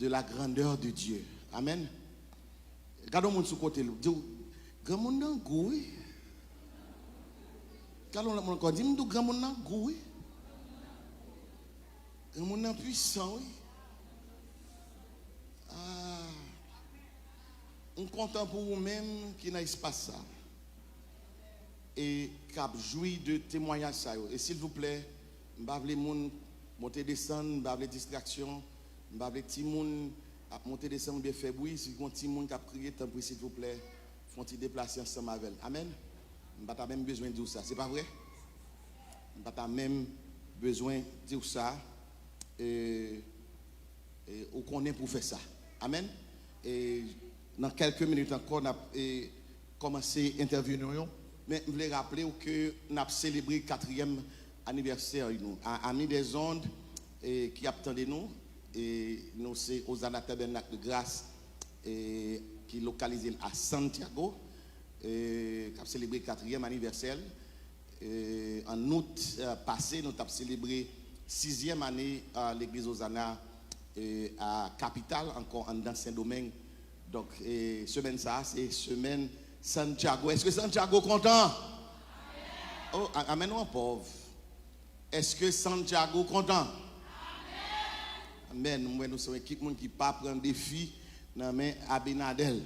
de la grandeur de Dieu. Amen. Regardons mon sous côté. Grand monde nan goût. Quand on encore dit, nous grand monde nan goût. Grand monde nan puissant, oui. On est content pour vous-même qui n'a pas ça. Et qui a joui de témoignages ça. Et s'il vous plaît, je ne veux pas les gens monter descendre, je ne veux pas les distractions, je ne veux pas les petits gens monter descendre bien fait bruit. Si vous avez des gens qui ont crié, tant pis s'il vous plaît, font-ils déplacer ensemble avec. Amen. Je n'ai pas même besoin de dire ça. C'est pas vrai? Je n'ai pas même besoin de dire ça. On connaît pour faire ça. Amen. Et dans quelques minutes encore, on a commencé à intervenir. Mais je voulais rappeler que nous avons célébré le 4e anniversaire. Amis des ondes qui attendent nous. Et nous sommes aux Tabernacle de Grâce qui est localisé à Santiago. Qui a célébré le 4e anniversaire. En août passé, nous avons célébré 6e année à l'église Hosanna à Capitale, encore en Saint-Domingue. Donc, semaine ça, c'est semaine Santiago. Est-ce que Santiago est content? Amen. Oh, amen, mon pauvre. Est-ce que Santiago est content? Amen. Amen. Nous sommes une équipe qui ne pas prendre défi dans main Abinadel.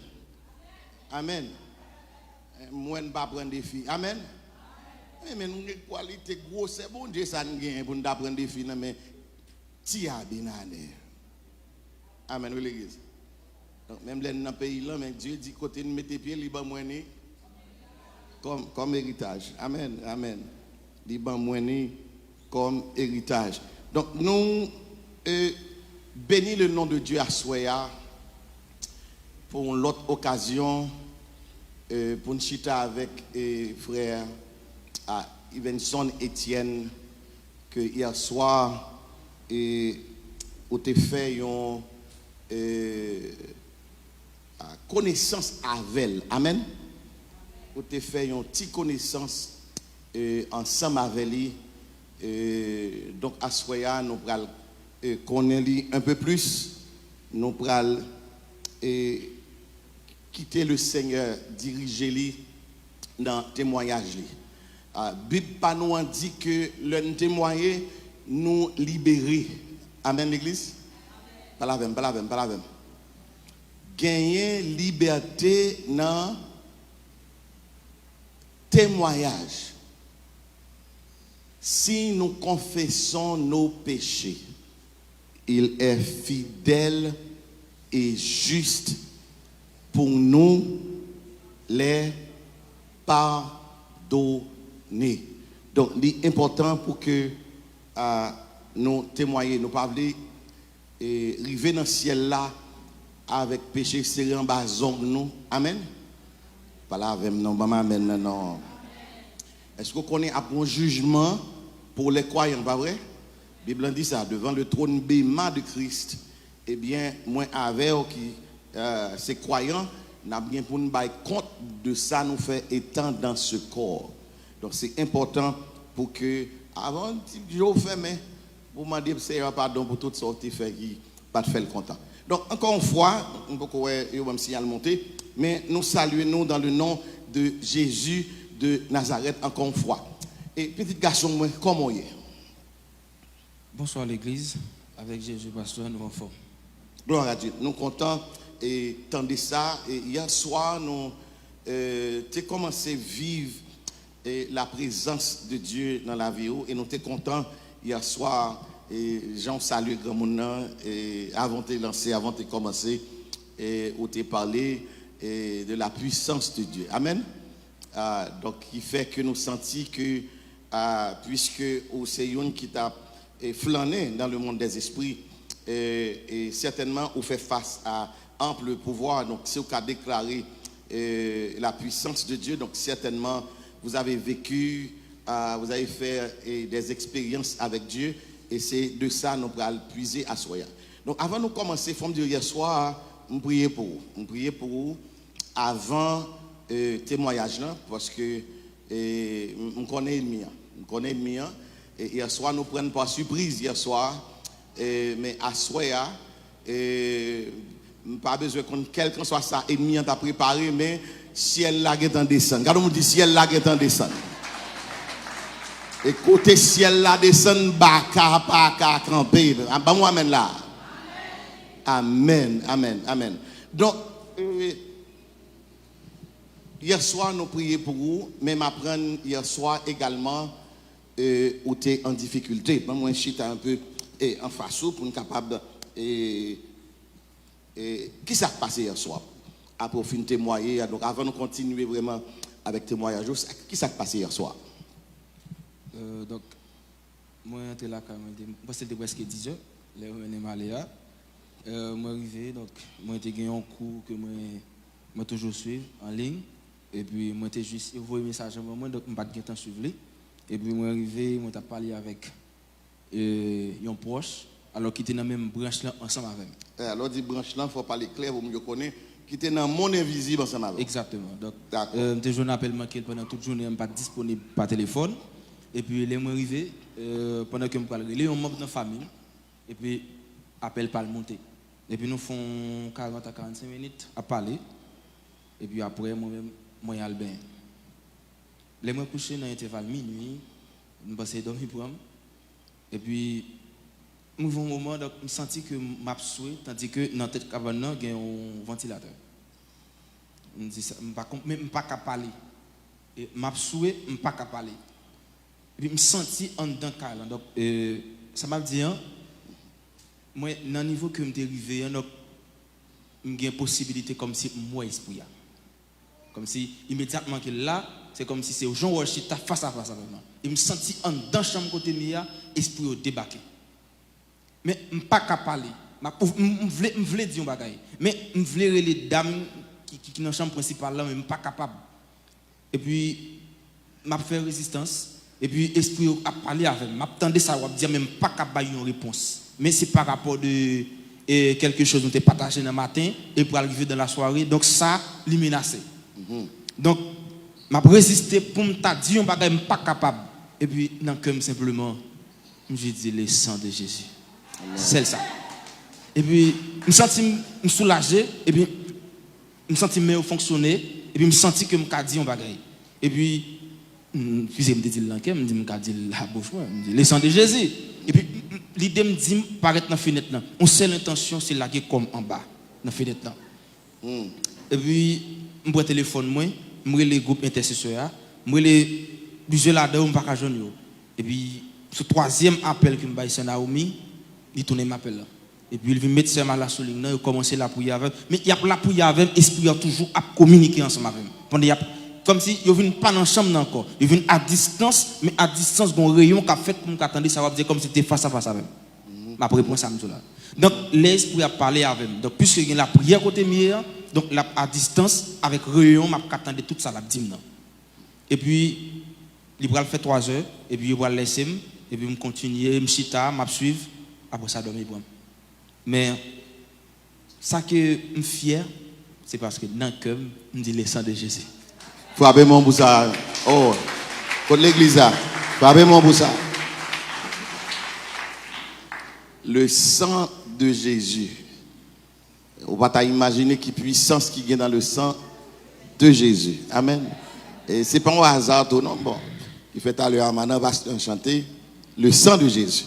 Amen. Moi, ne pas prendre défi. Amen. Mais nous avons une qualité grosse. C'est bon Dieu, ça nous gagne pour nous prendre défi dans main Ti Abinadel. Amen. Oui, l'église. Donc, même dans le pays là, mais Dieu dit côté de mettre pieds, il va moiner comme héritage. Amen, amen. Il va moiner comme héritage. Donc, nous bénissons le nom de Dieu à Soya pour l'autre occasion, pour nous chita avec frère Ivenson Etienne, que hier soir, on a fait connaissance avec. Amen. Vous avez fait une petite connaissance ensemble avec lui. Donc, à Soya, nous allons connaître un peu plus. Nous allons quitter le Seigneur, diriger lui dans le témoignage. La Bible pas nous dit que le témoigner nous libérer. Amen, l'église? Pas la même, pas la même, pas la même. Gagner liberté dans témoignage. Si nous confessons nos péchés, il est fidèle et juste pour nous les pardonner. Donc, c'est important pour que nous témoignions, nous parlions et arriver dans le ciel là avec péché serré en bas nous. Amen. Pas là avec non, amen non. Est-ce que vous connaissez un bon jugement pour les croyants, pas vrai? La Bible dit ça, devant le trône béma de Christ. Eh bien, moi avec qui ces croyants n'a bien pour nous bailler compte de ça nous fait étant dans ce corps. Donc c'est important pour que avant je fais mais pour demander Seigneur pardon pour toutes sortes de faits qui pas de faire content. Donc encore une fois, on peut même signal monter, mais nous saluons nous dans le nom de Jésus de Nazareth encore une fois. Et petit garçon moi comment est? Bonsoir l'église, avec Jésus pasteur nous en forme. Gloire à Dieu. Nous contents et tendez ça et hier soir nous t'es commencé à vivre la présence de Dieu dans la vie et nous t'es contents hier soir et Jean salue grand monde et avant de lancer avant de commencer et où t'es parlé de la puissance de Dieu. Amen. Donc qui fait que nous sentis que puisque c'est une qui t'a flâné dans le monde des esprits et certainement on fait face à ample pouvoir, donc si vous avez déclaré la puissance de Dieu, donc certainement vous avez vécu, vous avez fait des expériences avec Dieu et c'est de ça nous allons puiser à soi. Donc avant de commencer, il faut me dire hier soir, on priait pour vous. On priait pour vous avant témoignage là, parce que on connaît le mien. On connaît le mien. Et hier soir, nous prenons par surprise hier soir. Mais à soi, Et pas besoin qu'on quelqu'un soit ça ennemi t'a préparé mais ciel là est en descend. Quand on dit ciel là est en descend. Et côté ciel là descend baka pas camper. Ba moi amen là. Amen, amen, amen. Donc hier soir nous prions pour vous, mais m'apprendre hier soir également où tu es en difficulté. Moi je suis un peu en face pour être capable qui s'est passé hier soir? Après, on finit témoigner. Donc, avant de continuer vraiment avec témoignage, qui s'est passé hier soir? Donc, moi, j'étais là quand même. C'était presque 10 heures. Là, on est Maléa. Moi, arrivé. Donc, moi, j'ai gagné un cours que moi toujours suivre en ligne. Et puis, moi, j'ai juste envoyé un message à moi. Donc, je n'ai pas de temps de suivre. Et puis, moi, arrivé, moi, j'ai parlé avec un proche. Alors, qui était dans la même branche là, ensemble avec moi. Alors, dit branche là, il faut parler clair, vous me connaissez, qui était dans mon invisible ensemble avec. Exactement. Donc, je n'appelle manqué pendant toute journée, je ne suis pas disponible par téléphone. Et puis, les mois arrivés, pendant que je parle, il y a un membre de la famille. Et puis, appel par le monter. Et puis, nous faisons 40 à 45 minutes à parler. Et puis, après, moi-même, moi, je suis bien. Les mois couchés dans l'intervalle minuit, je passais dormir pour moi. Et puis, je un moment, donc, je sens que je suis tandis que dans la tête cabane, il y a un ventilateur. Je me dis ça, je ne suis pas capable de parler. Et je suis pas capable de parler. Et puis, je me sens en dedans de donc, ça m'a dit, moi, dans le niveau que je suis arrivé, j'ai une possibilité comme si moi, esprit. Comme si, immédiatement que là, c'est comme si c'est Jean Worship face à face avec moi. Et je me sens en dedans de chambre côté mia, esprit au débarqué. Mais je ne suis pas capable de parler. Je voulais dire un bagage. Mais je voulais les dames qui sont dans la chambre principale, là, mais je ne suis pas capable. Et puis, je fait résistance. Et puis, l'esprit a parlé avec moi. Je m'attendais ça, je dire, mais je ne suis pas capable de une réponse. Mais c'est par rapport de quelque chose que nous avons partagé dans le matin et pour arriver dans la soirée. Donc, ça, il menacé. Donc, je résisté pour me dire un bagage, je ne suis pas capable. Et puis, dans le cœur, simplement, j'ai dit le sang de Jésus. C'est ça. Et puis, je me sens soulagé, et puis, je me sens mieux fonctionner, et puis, je me sens que je me dit un bagage. Et puis, je me dis l'enquête, je me dis la bouche, je me dis le sang de Jésus. Et puis, l'idée me dit, paraître dans la fenêtre. On sait l'intention, c'est la comme en bas, dans la fenêtre. Et puis, je prends le téléphone, je prends les groupes intercesseurs, je prends les plusieurs là-dedans, je ne peux pas joindre. Et puis, ce troisième appel que je me fais, Naomi, il tourne m'appelle là. Et puis il vient mettre ses mains là sur ligne, il commence la prière avec. Mais il y a la prière avec, l'esprit a toujours à communiquer ensemble avec. Pendant comme si il vient pas dans la chambre encore, il vient à distance, mais à distance d'un rayon qu'a fait pour m'attendre, ça va dire comme si c'était face à face avec. Ma réponse à là. Donc l'esprit a parlé avec. Donc puisque il y a la prière côté mien, donc là, à distance avec rayon, m'a attendre tout ça la dit. Et puis il va faire 3 heures et puis il va laisser et puis me continuer, me chita, m'a suivre. Après ça, dormir pour moi. Mais, ça que je suis fier, c'est parce que dans le cœur, je dis le sang de Jésus. Frappez mon boussa. Oh, contre l'église. Frappez mon boussa. Le sang de Jésus. On va t'imaginer qui puissance qui est dans le sang de Jésus. Amen. Et c'est pas un hasard, tout non. Bon, il fait à l'heure, maintenant, va chanter le sang de Jésus.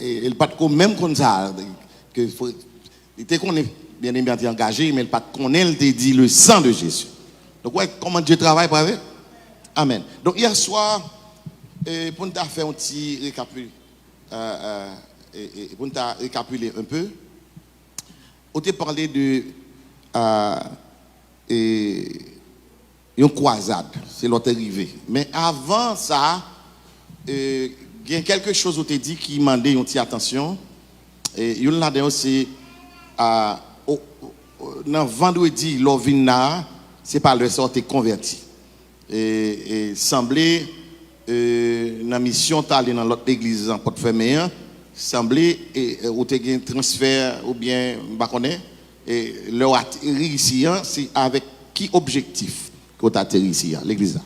Et il pas même comme ça que il était bien engagé mais il pas connaît il te dit le sang de Jésus. Donc ouais, comment Dieu travaille pour avec. Amen. Donc hier soir pour nous faire un petit récapitulatif pour nous récapituler un peu, on t'a parlé de une croisade, c'est l'autre arrivé. Mais avant ça il y a quelque chose où tu dit qui m'a demandé une petite attention. Et il y a aussi vendredi, l'Ovina, c'est par le sort tu converti. Et semblait dans la mission tu allé dans l'autre église en porte-fermé, semblait où tu as un transfert ou bien pas connaît et leur atterri ici, c'est avec qui objectif que tu atterri ici l'église.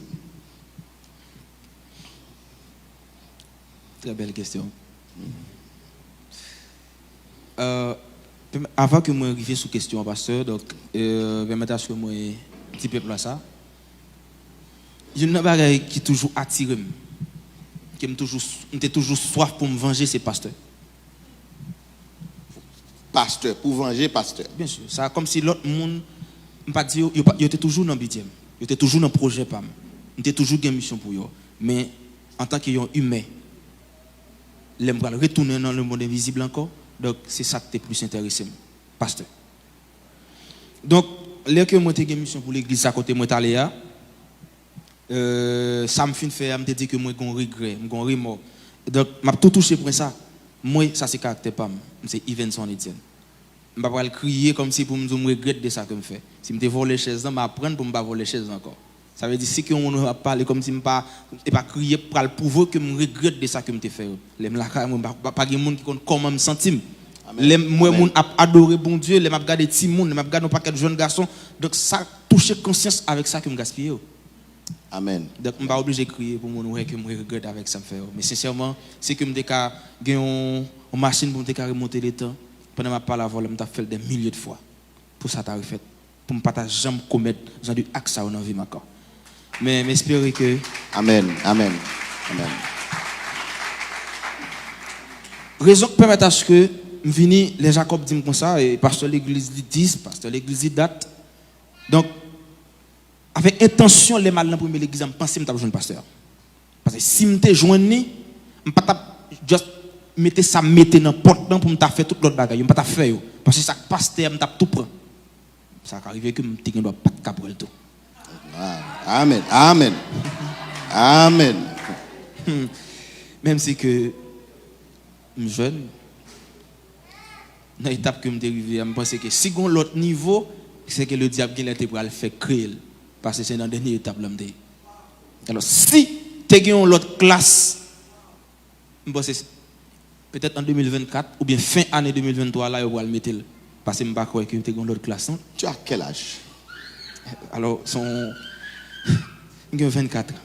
Très belle question. Avant que moi arrive sous question, pasteur, donc, permettez que moi, un petit peu plus ça. Il y a une chose qui toujours attiré, qui me toujours soif pour me venger, c'est pasteur. Pasteur, pour venger pasteur. Bien sûr, ça comme si l'autre monde, pas dire, il était toujours dans le bidème, il était toujours dans le projet PAM, il était toujours une mission pour eux. Mais en tant qu'humain, l'aime retourner dans le monde invisible encore, donc c'est ça qui est plus intéressant, pasteur. Donc, là que moi j'ai une mission pour l'église à côté moi allé ça me fait faire me dire que moi j'ai un regret, j'ai un remords. Donc m'a tout touché pour ça. Moi ça c'est caractère PAM, c'est Ivenson Etienne. Je ne vais pas crier comme si pour me dire que je regrette de ça que je fais. Si je volé les chaises, je vais apprendre pour ne pas voler les chaises encore. Ça veut dire si on va parler comme si je ne pas crier pour le pouvoir que je regrette de ça que je fais. Je ne vais pas de monde qui compte comment je me sens. Moi, je adoré bon Dieu, je regarde des petits monde, je regarde un paquet de jeunes garçons. Donc ça touche conscience avec ça que je gaspille. Amen. Donc je ne suis pas obligé de crier pour moi que je regrette avec ça que je fais. Mais sincèrement, c'est que je suis une machine pour me remonter les temps. Pendant ma parole, je me fait des milliers de fois. Pour ça, tu fait. Pour ne pas jamais commettre genre du acte dans la vie. Mais j'espère que. Amen. Amen. Amen. Raison qui permet à ce que je vienne, les Jacob disent comme ça, et pasteur l'église dit 10, pasteur l'église dit date. Donc, avec intention, les malins pour l'église, je pense que je suis un pasteur. Parce que si je suis joint, je ne peux pas juste mettre ça dans le porte pour me faire toute l'autre bagaille. Je ne peux pas faire. Parce que ça pasteur, je tout prend. Ça arrive que je ne peux pas capable tout. Amen. Amen. Amen. Même si que je suis jeune, dans l'étape que je suis arrivé, je pense que si on l'autre niveau, c'est que le diable qui était pour le faire créer. Parce que c'est dans la dernière étape. Alors, si tu as une autre classe, je pense que peut-être en 2024 ou bien fin année 2023, là, on va le mettre. Parce que je ne sais pas que tu as une autre classe. Tu as quel âge? Alors, j'ai 24 ans.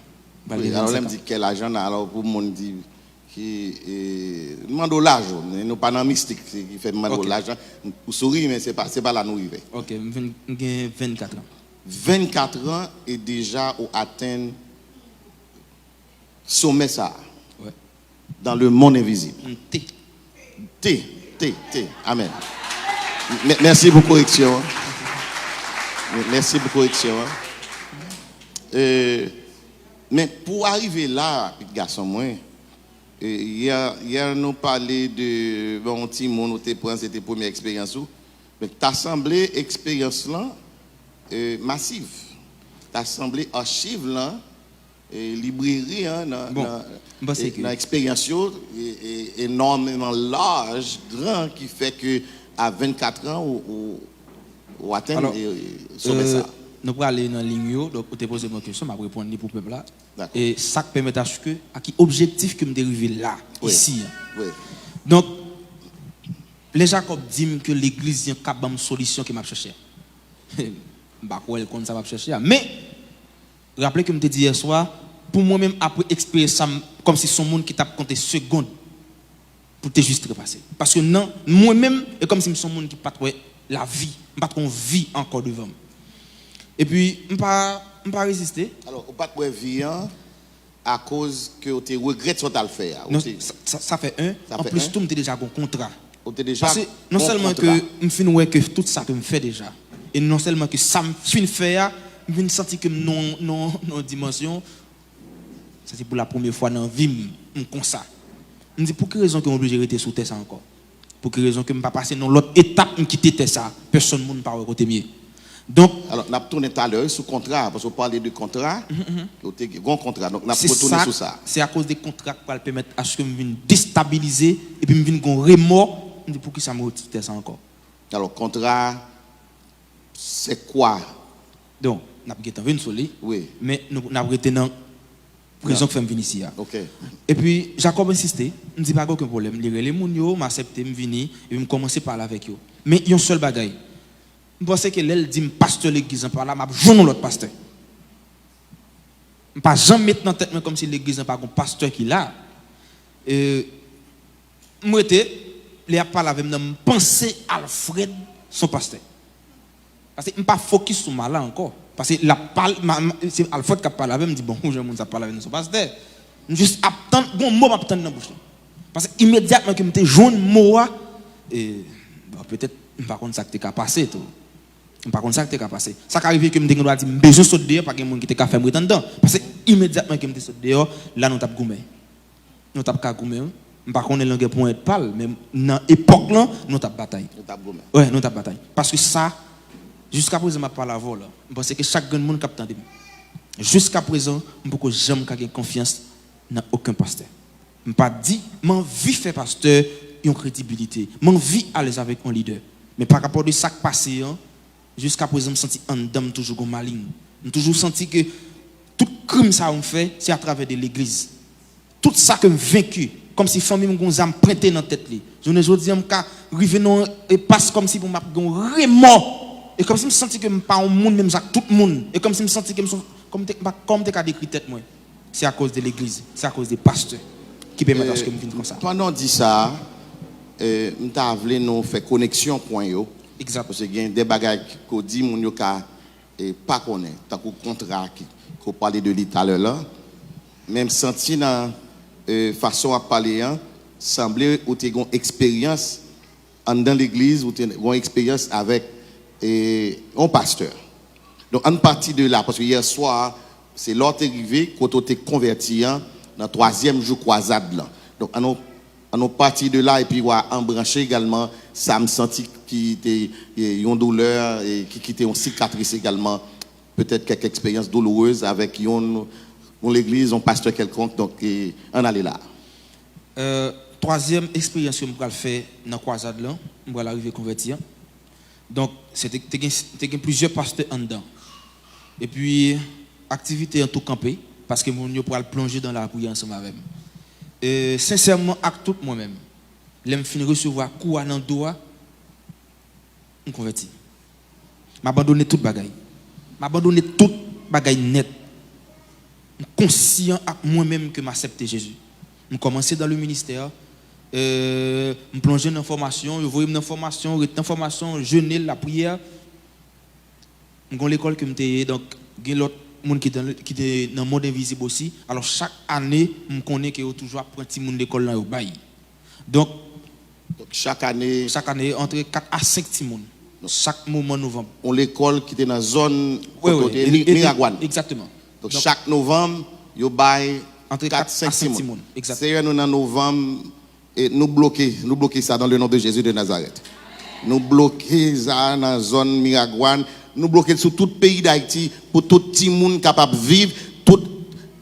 Oui, alors, je me dis quel âge, alors pour le dit qui demande l'argent, nous pas dans mystique qui fait demander l'argent. Vous souriez, mais ce n'est pas là nous arrivons. Ok, j'ai 24 ans. 24 ans et déjà au atteindre sommet ça. Ouais. Dans le monde invisible. T. Amen. Merci pour la correction. Merci pour la correction. Mais pour arriver là, garçon, moi, hier nous parlé de bon petit monde, c'était première expérience. Mais t'as semblé expérience là massive. T'as semblé archive là, librairie dans expérience énormément large, grand, qui fait que à 24 ans ou atteindre ça. Nous allons aller dans la ligne, donc vous posé ma question, je vais répondre pour le peuple là. Et ça permet à ce que, à qui objectif que me dérive là, ici. Oui. Donc, les Jacob disent que l'église est une solution que m'a cherché. Je ne sais pas comment ça va chercher. Mais, rappelez que je me dit hier soir, pour moi-même, après exprimer ça, comme si son monde qui t'a compté secondes pour te juste repasser. Parce que non, moi-même, c'est comme si son monde qui pas la vie, pas qu'on vit encore devant. Et puis, je ne peux pas résister. Alors, on ne peut pas vivre à cause que tu regrettes ce que tu as fait. Non, ça fait un. En plus, tout me déjà un contrat. Parce que non seulement que je finis que tout ça que je fais déjà, et non seulement que ça me fait faire, je me sens que non dimension, ça c'est pour la première fois dans la vie, je comme ça. Je me dis pour quelle raison que je suis obligé de rester sous terre ça encore? Pour quelle raison que je ne peux pas passer dans l'autre étape, je quitte ça? Personne ne parle côté mieux. Donc, alors, on a tourné tout à l'heure sur contrat, parce qu'on parlait de contrat, un contrat, donc on a retourné sur ça. C'est à cause des contrats qui va permettre à ce que je vienne déstabiliser et puis je vienne un remords. Pour qui ça me retire ça encore? Alors, contrat, c'est quoi? Donc, nous avons vu une solide, oui. Mais nous avons été dans la prison que je viens ici. Okay. Et puis, Jacob insisté, je ne dis pas aucun problème. Les gens m'ont accepté, je venir et je commence à parler avec eux. Mais il y a un seul bagaille. Je pense que l'elle dit pasteur l'église par là, je joue l'autre pasteur. Je ne vais pas jamais mettre dans la tête comme si l'église n'a pas un pasteur qui est là. Moi, les parle avec moi, penser Alfred son pasteur. Parce que je ne pas focus sur moi là encore. Parce que c'est Alfred qui parle avec moi, me dit bon, je ne parle avec son pasteur. Juste attendre, bon mot m'attendre dans la bouche. Parce que immédiatement que je jaune mot et peut-être par contre ça qui t'a passé tout. Par contre ça qui t'a passé. Ça qui arrive que me doit dire besoin de sortir dehors pas que monde qui t'a fait moi dedans parce que immédiatement que me sortir dehors là nous t'a goumé. Nous t'a ka goumé. Par contre langue pour être pâle mais dans époque là nous t'a bataille. Nous t'a goumé. Ouais, nous t'a bataille parce que ça jusqu'à présent m'a parlé avant là. Je pense que chaque grand monde capte. Jusqu'à présent, je ne peux jamais avoir confiance dans aucun pasteur. Je ne pas dit, mon vie fait pasteur, une crédibilité. Mon vie à l'aise avec un leader. Mais par rapport à ça qui passe, jusqu'à présent, je me sens en dame toujours maligne. Je toujours senti que tout crime ça on fait, c'est à travers de l'église. Tout ça que je vaincu, comme si famille me âme prêté dans la tête. Je ne dis pas que et passe comme si pour m'a remords. Et comme si je me sentais que je pas un monde même tout le monde. Et comme si je me sentais que comme tu as décrit tête moi. C'est à cause de l'église, c'est à cause des pasteurs qui permettent à ce que je vienne comme ça. Pendant dit ça, nous avons nous fait connexion point yo. Exact. Parce qu'il y a des bagages qu'on dit mon yo ka et pas connaît. Tant que contrat qu'on parlait de lui tout à l'heure là, même senti dans façon à parler semblait ou tu une expérience dans l'église ou tu une expérience avec un pasteur. Donc en partie de là parce que hier soir c'est l'autre arrivé quand on t'est converti dans le troisième jour croisade là. Donc on parti de là et puis on branché également ça me senti qui était une douleur et qui était une cicatrice également peut-être quelques expériences douloureuses avec l'église un pasteur quelconque donc on allait là. Troisième expérience que je vais faire dans la croisade là, je vais arriver converti. Donc c'était plusieurs pasteurs en dedans. Et puis activité en tout campé parce que mon pourra plonger dans la prière ensemble avec moi. Sincèrement avec tout moi-même l'aime fin recevoir coup dans doigt on converti m'abandonner toute bagaille m'abandonner toute bagaille net conscient avec moi-même que m'accepter Jésus me commencer dans le ministère me plonger dans formation je voyais dans formation jeûner la prière dans l'école que m'était donc l'autre monde qui est dans le monde invisible aussi. Alors chaque année, je connais que toujours apprend petit monde d'école là au bail. Donc chaque année entre 4 à 5 petits monde. Chaque moment novembre. On l'école qui était dans la zone côté Miragouane. Exactement. Donc chaque novembre, yo bail entre 4 à 5 petits monde. Exactement. C'est nous dans novembre et nous bloquer ça dans le nom de Jésus de Nazareth. Nous bloquer ça dans la zone Miragouane. Nous bloquer sur tout le pays d'Haïti pour tout petit monde capable de vivre tout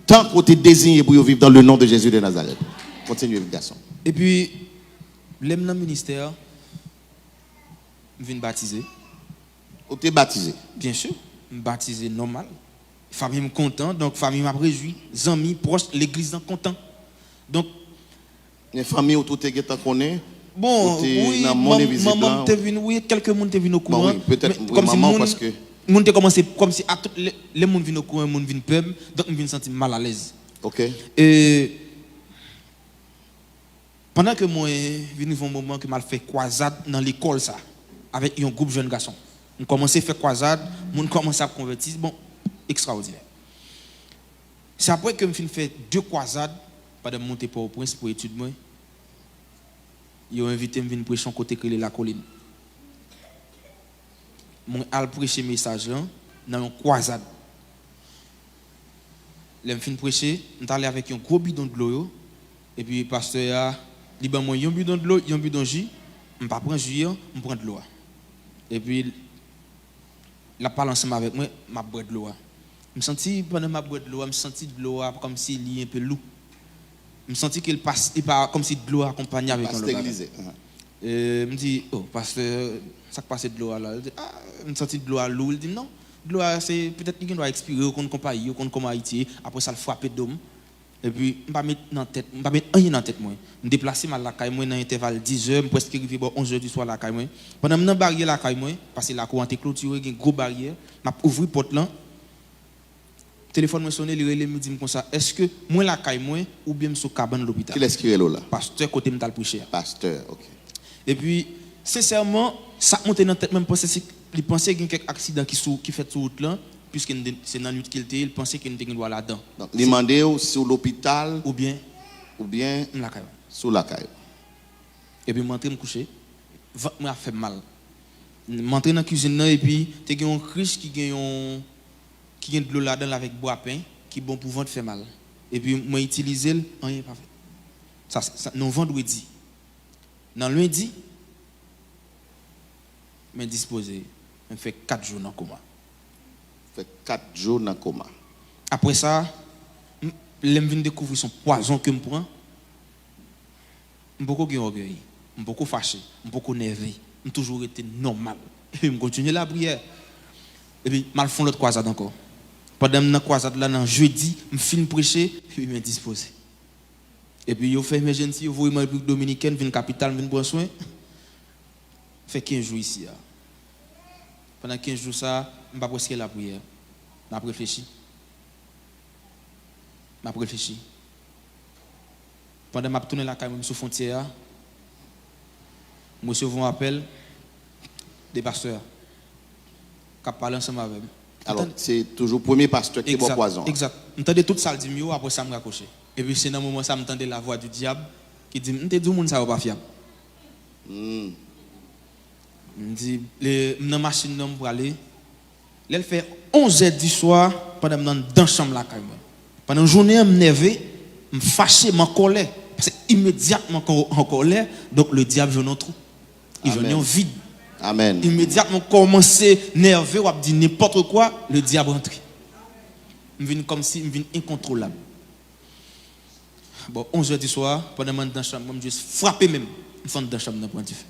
tant qu'on est désigné pour vivre dans le nom de Jésus de Nazareth. Continuez, garçon. Et puis, l'aime dans le ministère, je viens baptiser. Vous êtes baptisé? Bien sûr, je baptisé normal. Famille me content, donc famille m'a réjoui. Amis, proches, l'église est content. Donc, les familles autour de vous connaissent? Bon, oui, maman t'es venu, oui, quelques monde t'es venu au courant. Bon, oui, peut-être comme maman si parce que monde t'est commencé comme si à les monde viennent au courant, monde viennent peur, donc je viens sentir mal à l'aise. OK. Et pendant que moi venu un moment que m'a fait croisade dans l'école ça avec un groupe de jeunes garçons. On commençait à faire croisade, monde commençait à convertir, bon, extraordinaire. C'est après que je fait 2 croisades pendant monter pour au Prince pour études moi. Ils ont invité me venir prêcher côté que la colline. Mon al prêcher message là dans une croisade. L'aime fin prêcher, on allé avec un gros bidon de l'eau et puis pasteur a dit ben moi un bidon de l'eau, un bidon de jus, on pas prendre jus, on prend de l'eau. Et puis la parle ensemble avec moi, m'a boire de l'eau. Je me senti pendant ma boire de l'eau, je me senti de l'eau comme si il est un peu lourd. Je me sentis qu'il passe, comme si de l'eau accompagnée avec un logo. Je me dis, oh, pasteur, ça passe de l'eau là. Je me sentis de l'eau à l'eau. Il dit, non, de l'eau, c'est peut-être qu'il doit expirer, au compte compagnie, au compte comment Haïti, après ça le frappe d'homme. Et puis, je ne vais pas mettre rien dans la tête. Je me déplace à la caille, dans l'intervalle 10h, presque arrivé à 11h du soir à la caille. Pendant que je suis barrière la caille, parce que la cour est clôturée, il y a une grosse barrière, je ouvre la porte là. Téléphone me sonne, il me dit comme ça, est-ce que moi la caille moi ou bien sur cabane l'hôpital? Qui est-ce qui est là? Pasteur côté me prêcher. Pasteur, OK. Et puis, sincèrement, ça monte dans la tête, même il pensait qu'il y a quelques accidents qui fait sur route là, puisque c'est dans la nuit qu'il était, il pensait qu'il y a une droit là-dedans. Donc, il demandait sur l'hôpital ou bien la sous la caille. Et puis, je suis me coucher, m'a fait mal. Je suis dans la cuisine et puis, il y a un riche qui a de l'eau là-dedans avec bois pain, qui est bon pour ventre faire mal. Et puis, je utilisé le, rien pas fait. Ça, non, vendredi. Dans lundi, je suis disposé. Je fais 4 jours dans le coma. Fait 4 jours dans le coma. Après ça, je viens découvrir son poison que je prends. Je suis beaucoup orgueilleux, je suis beaucoup fâché, je suis beaucoup nerveux. Je toujours été normal. Et puis, je continue la prière. Et puis, je fais l'autre croisade encore. Pendant la croisade, là, jeudi, je finis prêcher et puis je suis disposé. Et puis, je fais emergency, je vais en République dominicaine, je viens capitale, je viens prendre soin. Je fais 15 jours ici. Pendant 15 jours, ça, je ne vais pas presque la prière. Je réfléchi. Je réfléchi. Pendant que je tourne la caméra sur la frontière, je reçois un appel des pasteurs qui parlent ensemble avec moi. Alors, c'est toujours le premier pasteur qui est bon poison. Exact. J'entendais toute ça, je dis, après ça, je me raccroche. Et puis, c'est dans ce moment ça, j'entendais la voix du diable qui dit, je te dis, ça va pas fiable. Je dis, dans la machine, je vais aller. Elle fait 11h du soir, pendant que je suis dans la chambre. Pendant la journée, je me nerveux, je me fâché, je me colère. Parce que immédiatement, en colère, donc le diable, je n'en trouve. Il vient en vide. Amen. Immédiatement, commencer nerveux, ou à dire n'importe quoi, le diable rentre. Je viens comme si je viens incontrôlable. Bon, 11h du soir, pendant que je suis dans la chambre, je suis frappé même. Je suis dans la chambre, je du feu.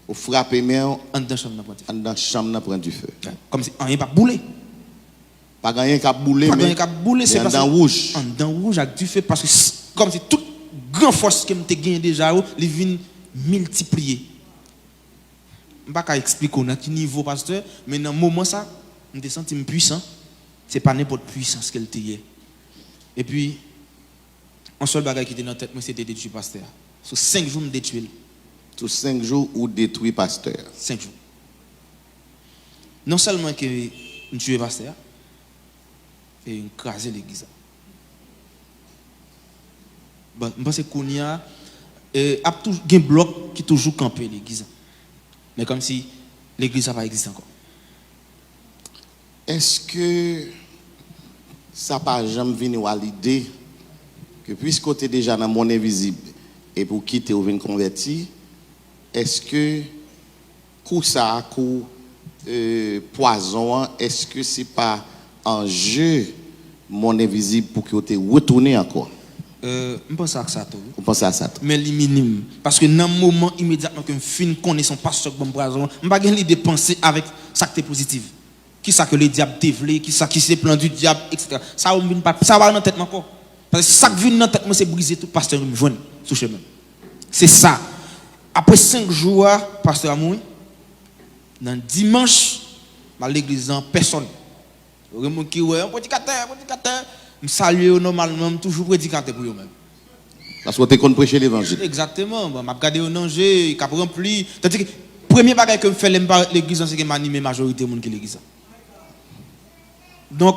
Vous frappez même dans la chambre, dans la chambre, prend du feu. Comme si rien pas boulé. Pas rien qu'à bouler, mais qu'à bouler, c'est dans rouge. Dans rouge avec du feu, parce que comme si toute grande force que je gagné déjà, il vient multiplier. Je ne peux pas expliquer à quel niveau, pasteur, mais dans le moment ça, je me sens puissant. Ce n'est pas n'importe puissance qu'elle était. Et puis, un seul bagage qui était dans la tête, c'était de détruire pasteur. Sur 5 jours, je détruis. Sur 5 jours, ou détruit pasteur. 5 jours. Non seulement que je tue pasteur, et écraser l'église. Bon, je pense qu'il y a un bloc qui toujours campé l'église. Mais comme si l'église n'a pas existé encore. Est-ce que ça n'a pas jamais venu à l'idée que puisque tu es déjà dans le monde invisible et pour quitter ou venir convertir, est-ce que coup ça, coup poison, est-ce que ce n'est pas un jeu monde invisible pour que tu retournes encore? Je pense à ça. Vous pensez à ça? Mais c'est minime. Parce que dans le moment immédiatement que je finis de connaître son pasteur bon poison, je n'ai pas l'idée de penser avec ça qui est positif. Qui ça que le diable développe, qui ça qui c'est plan du diable, etc. Ça va dans la tête encore. Parce que ça qui vient dans la tête, c'est briser tout pasteur me joindre sur chemin. C'est ça. Après 5 jours, pasteur a mouru. Dans dimanche, à l'église, personne. Vraiment qui ouais, un prédicateur. Je salue normalement, toujours prédicateur pour eux-mêmes. Parce que tu es prêcher l'évangile. Exactement. Je regarde au danger, il a rempli. Tandis que le premier bagage que je fais l'église, c'est que je m'anime la majorité des gens qui l'église. Donc,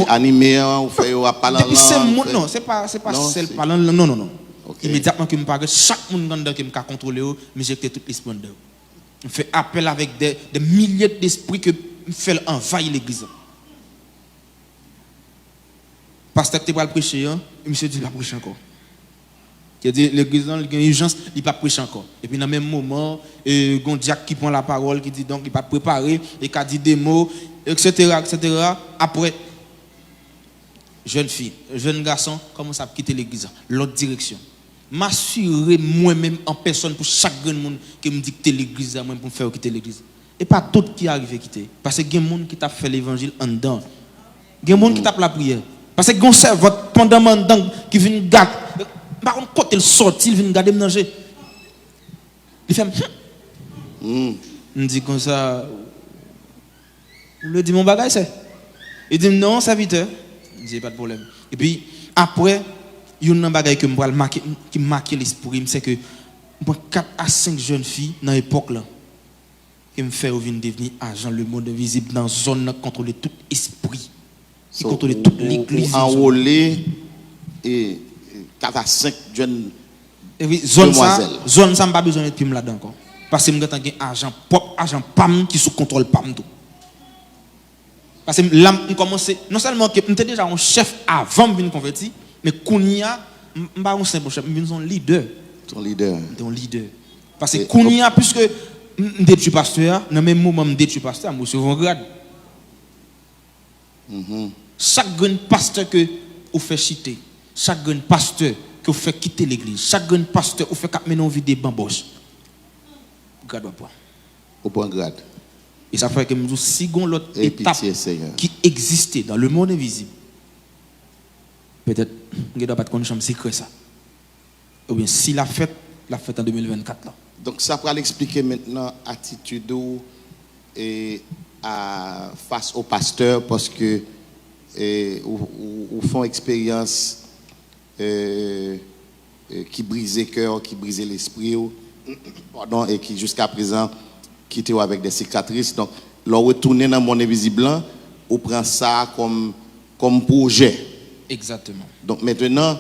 animé, on fait parler en langue. Non, c'est pas celle parlant. Non. Okay. Immédiatement que je parle, chaque monde qui me contrôler, mais j'ai tout l'esprit de. Je fais appel avec des milliers d'esprits que je fais envahir l'église. Pasteur qui va prêcher, monsieur dit il va prêcher encore. Il dit l'église il y a une urgence, il va prêcher encore. Et puis dans le même moment, il y a un diacre qui prend la parole, qui dit donc il va préparer, et qui dit des mots, etc. Après, jeune fille, jeune garçon, commence à quitter l'église, l'autre direction. M'assurer moi-même en personne pour chaque grand monde qui me dicte l'église, moi pour me faire quitter l'église. Et pas tout qui arrive à quitter. Parce que il y a des gens qui t'a fait l'évangile en dedans. Il y a des gens qui t'a la prière. Parce que gon servante pendant mandang qui vient garder par contre quand elle sorti il vient garder manger il fait on dit comme ça le dit mon bagage c'est il dit non serviteur je dis pas de problème et puis après il y a un bagage que me marquer qui marque l'esprit c'est que Moi 4 à 5 jeunes filles dans l'époque là qui me fait devenir agent le monde invisible dans zone contrôler tout esprit, qui contrôler toute l'église. Enrôler et 4 à 5 jeunes zone ça pas besoin d'être plus là-dedans encore. Parce que m'gatan gen agent pop, agent pam qui sous contrôle pam tout. Parce que là on commence non seulement que m'était déjà un chef avant de venir convertir, mais kounia m'pa un simple chef, m'vinn son leader. Ton leader. Ton leader. Parce que kounia puisque m'était tu pasteur, dans même moment m'était tu pasteur, moi sur un grade. Chaque grand pasteur que vous fait chiter, chaque grand pasteur que vous fait quitter l'église, chaque grand pasteur vous fait mener en vie des bamboches. Grade au point. Au point grade. Et ça fait que nous si l'autre étape qui existait dans le monde invisible. Peut-être nous doit pas connaître chambre secret ça. Ou bien si la fête en 2024 là. Donc ça pourra l'expliquer maintenant attitude et face au pasteur parce que ou font expérience qui brise le cœur, qui brise l'esprit, pardon, et qui jusqu'à présent qui était avec des cicatrices. Donc, leur retourner dans le monde invisible, on prend ça comme projet. Exactement. Donc maintenant,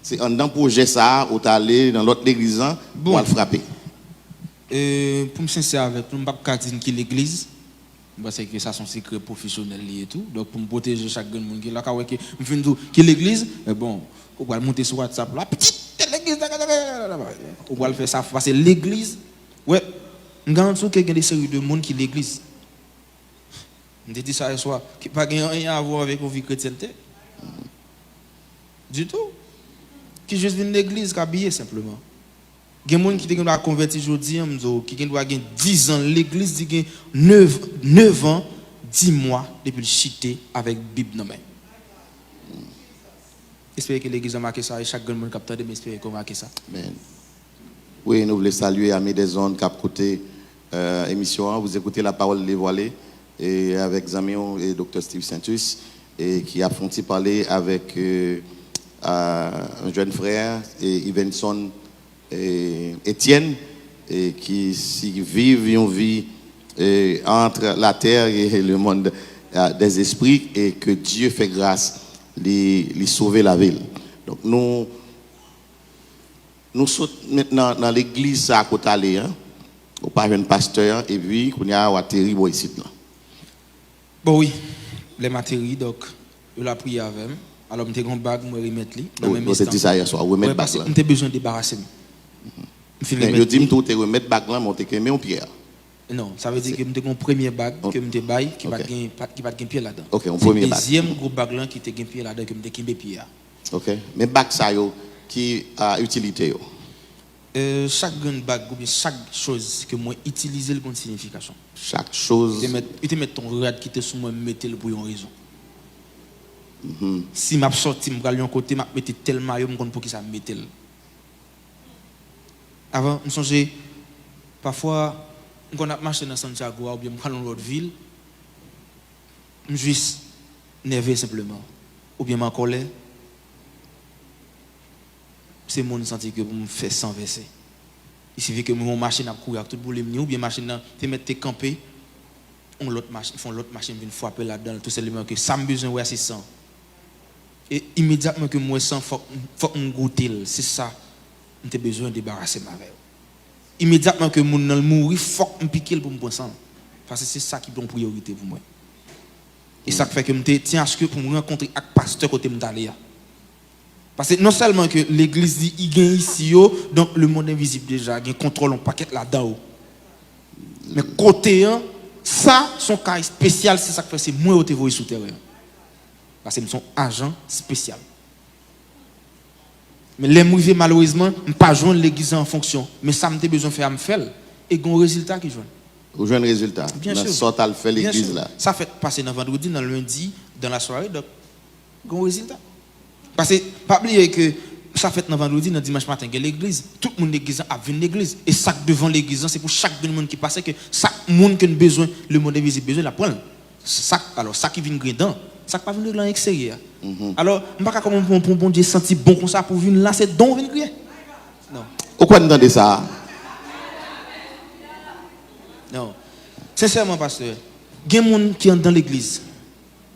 c'est un projet ça, on est allé dans l'autre église pour le frapper. Pour me sincère avec nous, je ne peux pas dire que l'église, parce que ça sont secrets professionnels et tout. Donc pour me protéger chaque monde qui est là, que l'église, bon, on va monter sur WhatsApp là, petite l'église, on va le faire ça parce que l'église, ouais, on garantit qu'il y a des séries de monde qui l'église. On dit ça ce soir, qui n'a rien à voir avec la vie chrétienne. Du tout. Qui juste vient de l'église, qui habillé simplement. Il y a des gens qui doivent convertir aujourd'hui, qui doivent avoir 10 ans. L'église dit 9 ans, 10 mois depuis le chité avec la Bible dans la main. J'espère que l'église a marqué ça et chaque monde qui a capté, mais j'espère qu'on a marqué ça. Amen. Oui, nous voulons saluer Amis des Ondes qui a écouté l'émission. Vous écoutez la parole dévoilée et avec Zamion et Dr. Steve Saintus et qui a font parler avec un jeune frère, Ivenson et Étienne, et qui vivent une vie entre la terre et le monde des esprits, et que Dieu fait grâce de sauver la ville. Donc nous sommes maintenant dans l'église à côté d'aller, au pas un pasteur, et puis on y a atterri ici. Bon oui, les matériaux, donc je l'ai prié avec. Alors, je un bague, je vais remettre lui. Oui, c'est dit ça hier soir, remettre bague. J'ai besoin de débarrasser. Je dis que tu remettre bague là, mais tu en pierre. Non, ça veut dire que j'ai un premier bague que je baille qui va gagner pied là-dedans. OK, un premier bague. Deuxième gros bague là qui te gagne pied là-dedans que je gagne pied. OK. Mais bague ça qui a utilité chaque grande bague ou bien chaque chose que moi utiliser le compte signification. Chaque chose. Tu te mets ton rad qui te sous moi mettre le pour une raison. Si m'a sorti me aller un côté m'a mettre tel maillot me pour qui ça mettre. Avant me songer parfois quand on a marché dans Santiago ou bien me dans l'autre ville me juste nerveux simplement ou bien en colère. C'est mon senti que pour me faire sans verser. Il suffit que mon machine a courir tout pour les ou bien machine te mettre camper on l'autre machine font l'autre machine une fois là-dedans tout simplement que ça me besoin ouais c'est ça. Et immédiatement que moi sans faut on goûter c'est ça j'ai besoin de débarrasser ma veille. Immédiatement que mon nan mourir faut me piquer pour me prendre sang parce que c'est ça qui est une priorité pour moi. Et ça fait que me tiens à ce que pour me rencontrer avec pasteur côté me d'aller. Parce que non seulement que l'église dit il gagne ici donc le monde invisible déjà il contrôle un paquet là-dedans. Mais côté ça son cas spécial c'est ça que fait c'est moi au te sous terrain. Parce que sont agent spécial. Mais les mouvements malheureusement pas joindre l'église en fonction, mais ça me besoin faire me faire et un résultat qui joue. Vous jouez un résultat. Bien sûr. Sorte à le faire l'église là. Ça fait passer dans vendredi, dans le lundi, dans la soirée donc un résultat. Parce que pas oublier que ça fait dans vendredi, dans dimanche matin que l'église, tout le monde l'église a venu l'église et ça devant l'église c'est pour chaque monde qui passe que chaque monde qui a besoin le monde invisible besoin la prendre. Ça alors ça qui vient dedans ça pas venir dans l'extérieur. Alors, je ne sais pas comment bon Dieu sentir bon comme ça pour venir là, c'est don venir crier. Non. Pourquoi nous entendez ça? Non. Sincèrement, pasteur, il y a des gens qui sont dans l'église.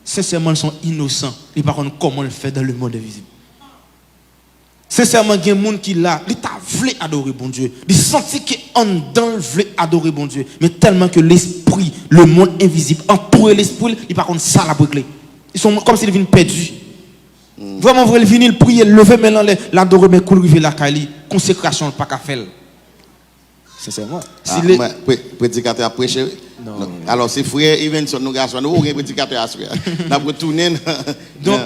Sincèrement, ils sont innocents. Ils ne savent pas comment le faire dans le monde invisible. Sincèrement, il y a des gens qui là, ils veulent adorer bon Dieu. Ils sentent qu'en dedans, ils veulent adorer bon Dieu. Mais tellement que l'esprit, le monde invisible, entoure l'esprit, ils ne savent pas ça la régler. Ils sont comme s'ils viennent perdus. Vraiment, ils viennent prier, lever maintenant, l'adorer, mais qu'on rive la Kali, consécration, pas qu'à faire. Sincèrement. Si prédicateur a prêché. Non. Alors, c'est frère Evenson, nous garçons, nous avons prédicateur à faire. Nous avons retourné. Donc,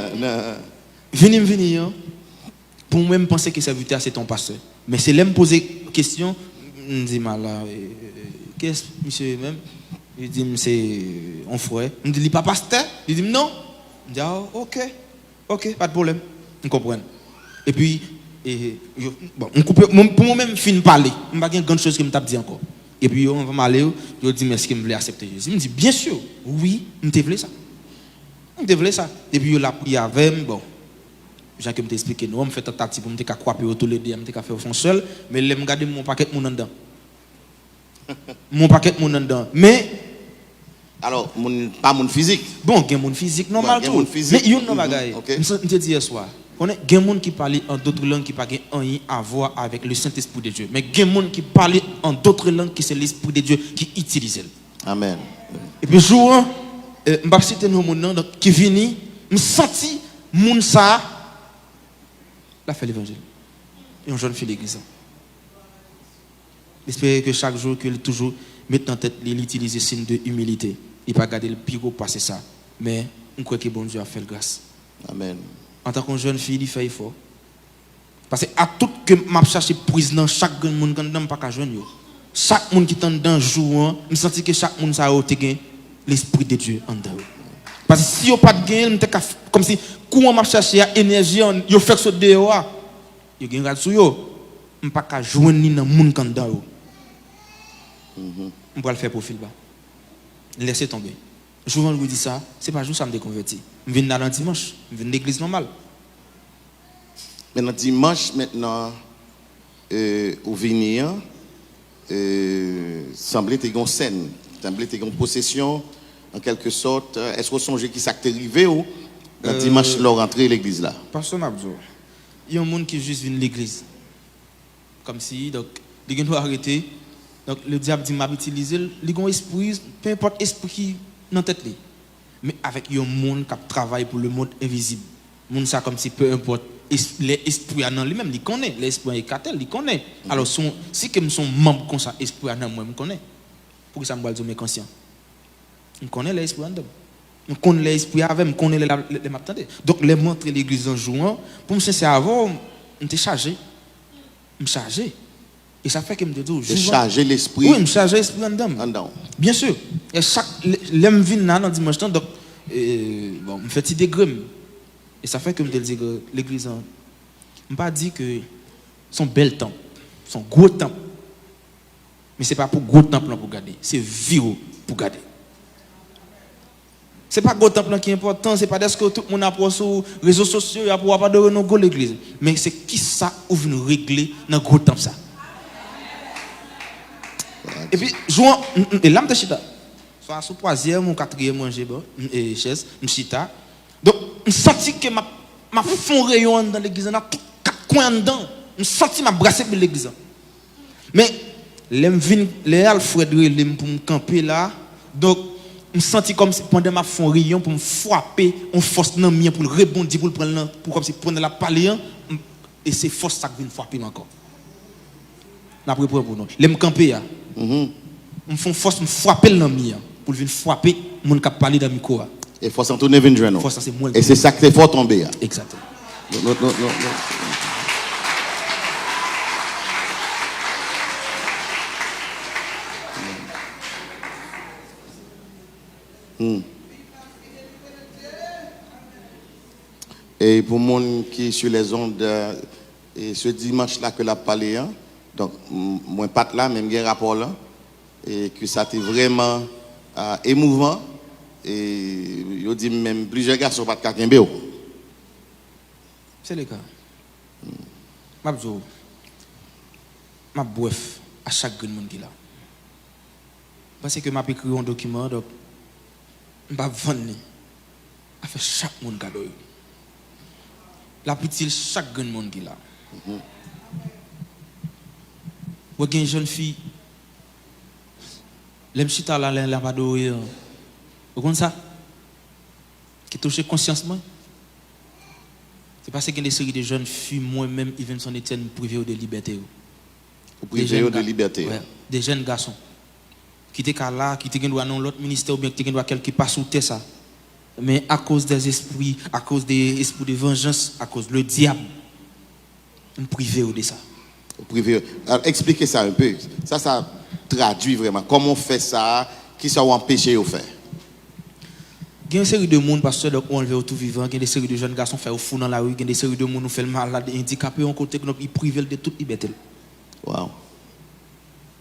venez, pour moi-même penser que serviteur c'est ton pasteur. Mais c'est là me poser question, je me dis mal là, qu'est-ce monsieur même? Il dit c'est un frère. Je me dis pas pasteur? Il dit non. Je me dis ok, pas de problème. On comprend. Et puis bon, pour moi-même fin parler, je pas grand chose que me t'a dit encore. Et puis on va m'aller, je dis mais est-ce que me voulait accepter Jésus? Il me dit bien sûr. Oui, me voulais ça. Me voulais ça. Et puis il a prié avec bon. Jean qui me expliqué nous on fait tentative pour me faire croire autour les deux me faire faire seul mais les me regarder mon paquet mon dedans mon paquet mon dedans mais alors pas mon physique bon gain mon physique normal tout mais il y a une bagaille me te dit hier soir on est gain monde qui parle en d'autres langues qui pas rien à voir avec le Saint-Esprit de Dieu mais gain monde qui parle en d'autres langues qui c'est l'Esprit de Dieu qui utilise. Amen. Et puis jour m'pa citer nos monde qui vini me senti moun ça la fait l'évangile. Et on jeune fille l'église. J'espère que chaque jour qu'il toujours mettre en tête l'utiliser signe de humilité. Il pas garder le pire passer ça. Mais on croit que bon Dieu a fait grâce. Amen. En tant que jeune fille, il fait effort. Parce que à tout que m'a cherché prise dans chaque monde quand pas qu'à joindre. Chaque monde qui est dans jour, me senti que chaque monde ça a l'esprit de Dieu en dedans. Parce que si on pas de gain, comme si quand m'a cherché énergie, yo fait ce dehors, yo gain rat sur yo, on pas qu'à joindre ni dans monde quand dedans. On va le faire profil bas. Laissez tomber. Je vous dis ça, c'est pas juste ça me déconvertir. Je viens dans dimanche, je viens de l'église normale. Maintenant dimanche au venir semblait être une scène, semblait être une possession en quelque sorte. Est-ce que vous songez qui s'est arrivé ou dimanche leur rentrée à l'église là? Pasteur Nabzo, il y a un monde qui juste vient de l'église. Comme si donc il doit arrêter. Donc le diable dit m'a utiliser, il a un esprit, peu importe esprit qui dans tête li. Mais avec un monde qui travaille pour le monde invisible. Monde ça comme si peu importe l'esprit dans lui-même, il connaît, l'esprit est cartel, il connaît. Alors si que son membre comme ça esprit dans moi, me connaît. Pour que ça me dire mes conscient. On connaît l'esprit en dedans. On connaît l'esprit avec, on connaît les m'attendait. Donc les montrer l'église en jouant, pour me sincère avant, on était chargé. Me chargé. Et ça fait que me dis charger l'esprit. Oui, me charger l'esprit en dedans. Bien sûr. Et chaque l'aime vinn dans dimanche temps donc bon, me fait des graines. Et ça fait que me dis que l'église me pas dit que son bel temple, son gros temple. Mais c'est pas pour gros temple pour garder, c'est viro pour garder. C'est pas gros temple qui est important, c'est pas parce que tout le monde a sur les réseaux sociaux pour pas de nos l'église, mais c'est qui ça ouvre nous régler dans gros temple ça. Et puis jouant et là me chita. Soit sous troisième ou quatrième manger bon et chaise, me chita. Donc me senti que ma fond rayon dans l'église dans tout quatre coins dedans. Me senti m'a brasser pour l'église. Mais l'aime vinn les Alfred l'aime pour me camper là. Donc je me senti comme si pendant ma fond rayon pour me frapper en force dans mien pour rebondir pour prendre pour comme si prendre la paléan et c'est force ça qui vient frapper encore. N'a pris pour nous. L'aime camper là. Me font force me frapper dans mien pour venir frapper mon cap parler dans micro. Et force en tourner venir joindre. Force c'est moi. Et c'est ça que fort tomber. Exactement. Et pour le monde qui est sur les ondes, et ce dimanche-là que la parlé, donc, moi, pas là, même un rapport là, et que ça a été vraiment émouvant. Et je dis même plusieurs gars sont pas de Kakembe. C'est le cas. Ma boef à chaque monde qui est là. Parce que m'a écrit un document, donc, je ne vais pas vendre. Je fait chaque monde cadeau. La petite, chaque grand monde qui est là. Vous avez une jeune fille, les chita là, la pas d'oreille. Vous comprenez ça? Qui touche conscience moi. C'est parce qu'il y a des séries de jeunes filles, moi-même, ils viennent son Étienne privé de liberté. Privé de liberté. Ouais, des jeunes garçons. Qui étaient là, qui étaient dans l'autre ministère ou bien qui étaient dans quelque part sous ça. Mais à cause des esprits, à cause des esprits de vengeance, à cause du diable, on privé de ça. Privé. Alors, expliquez ça un peu. Ça traduit vraiment. Comment on fait ça? Qui ça empêché de faire? Il y a une série de monde, parce que on enlevé au tout vivant, il y a des séries de jeunes garçons fait au fou dans la rue, il y a des séries de monde qui fait le malade, handicapé, on côté que ils privent de toute liberté. Wow.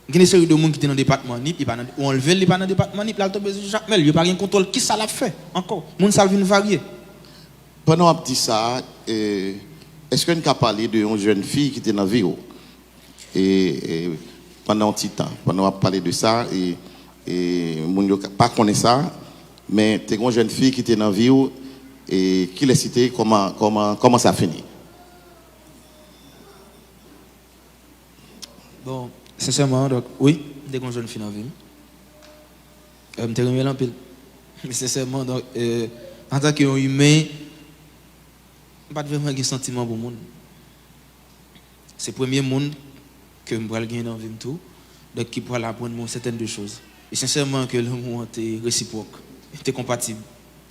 Il y a des séries de monde qui étaient dans le département NIP, on enlevé les pas dans le département NIP, là, Jacques Mel, il n'y a pas rien contrôle. Qui ça l'a fait encore? Monde ça vient varier. Pendant qu'on dit ça, est-ce qu'on a parlé d'une jeune fille qui était dans la vie? Et pendant un petit temps, pendant qu'on a parlé de ça, et on ne pas connaît ça, mais tu as une jeune fille qui était dans la vie et qui l'a cité, comment ça finit? Bon, sincèrement, donc, oui, dès qu'on jeune fille dans la vie, je me remis en pile. Mais sincèrement, donc, en tant qu'humain, je n'ai pas vraiment de sentiment pour le monde. C'est le premier monde que je vais gagner dans la vie, donc qui pourra apprendre certaines choses. Et sincèrement, que le monde est réciproque, est compatible,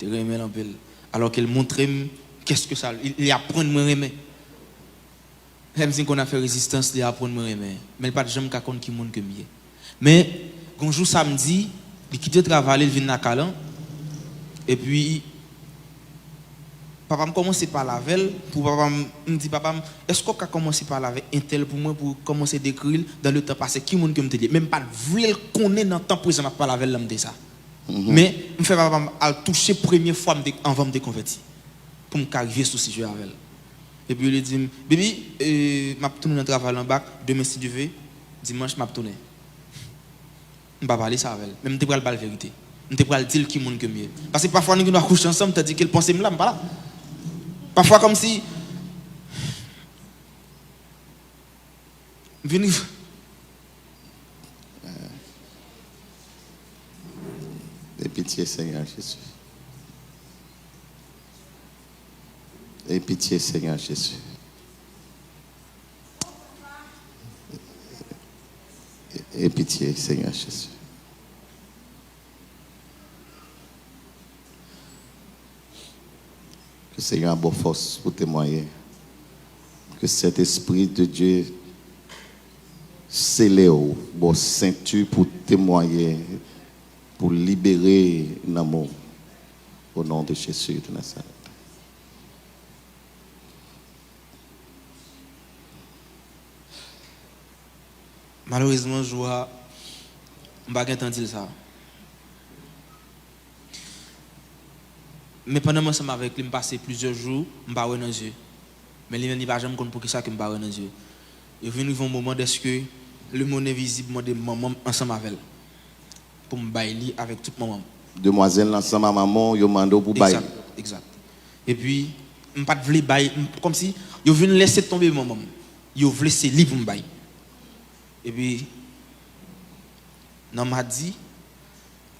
est remis en pile. Alors qu'elle montre qu'est-ce que ça, il apprend à me remettre. Même si on a fait résistance, il apprend à me remettre. Mais il n'y a pas de gens qui compte qui monde que mieux. Mais, un jour samedi, il quitte le travail, il vient à Calan. Et puis, papa me commence par la veille. Pour papa me dit, papa, est-ce qu'on a commencé par la veille un tel pour moi pour commencer à décrire dans le temps passé? Qui monde que me dit? Même pas de vrai connaître dans le temps présent par la veille, là, me dit ça. Mais, je fais papa à toucher première fois avant de me déconvertir. Pour me arriver sur ce sujet avec elle. Et puis il dit, bébé, je vais tourner dans le travail en bac, demain si Dieu veut, dimanche, je vais tourner. Je ne vais pas parler ça avec elle. Même je ne vais pas la vérité. Je ne vais pas dire qui est que mieux. Parce que parfois, nous allons coucher ensemble, tu dis qu'elle pense que je ne suis pas là. Parfois, comme si. Venez. Et pitié, Seigneur Jésus. Et pitié, Seigneur Jésus. Et pitié, Seigneur Jésus. Que le Seigneur a bonne force pour témoigner. Que cet esprit de Dieu scellé au bon ceinture pour témoigner, pour libérer l'amour. Au nom de Jésus de Nazareth. Malheureusement, je vois, je n'ai pas entendu ça. Mais pendant que je suis avec lui, je passe plusieurs jours, je ne suis pas dans les yeux. Mais il ne va jamais comprendre pour ça que je ne suis pas dans les yeux. Il vient un moment où que le monde invisible de maman ensemble avec elle. Pour me bailler avec toute maman. Demoiselle ensemble à maman, yo mando pour bailler. Exact. Et puis, je ne pas voulu bailler, comme si je venais laisser tomber maman. Je voulais laisser libre pour me bailler. Et puis, dans m'a dit,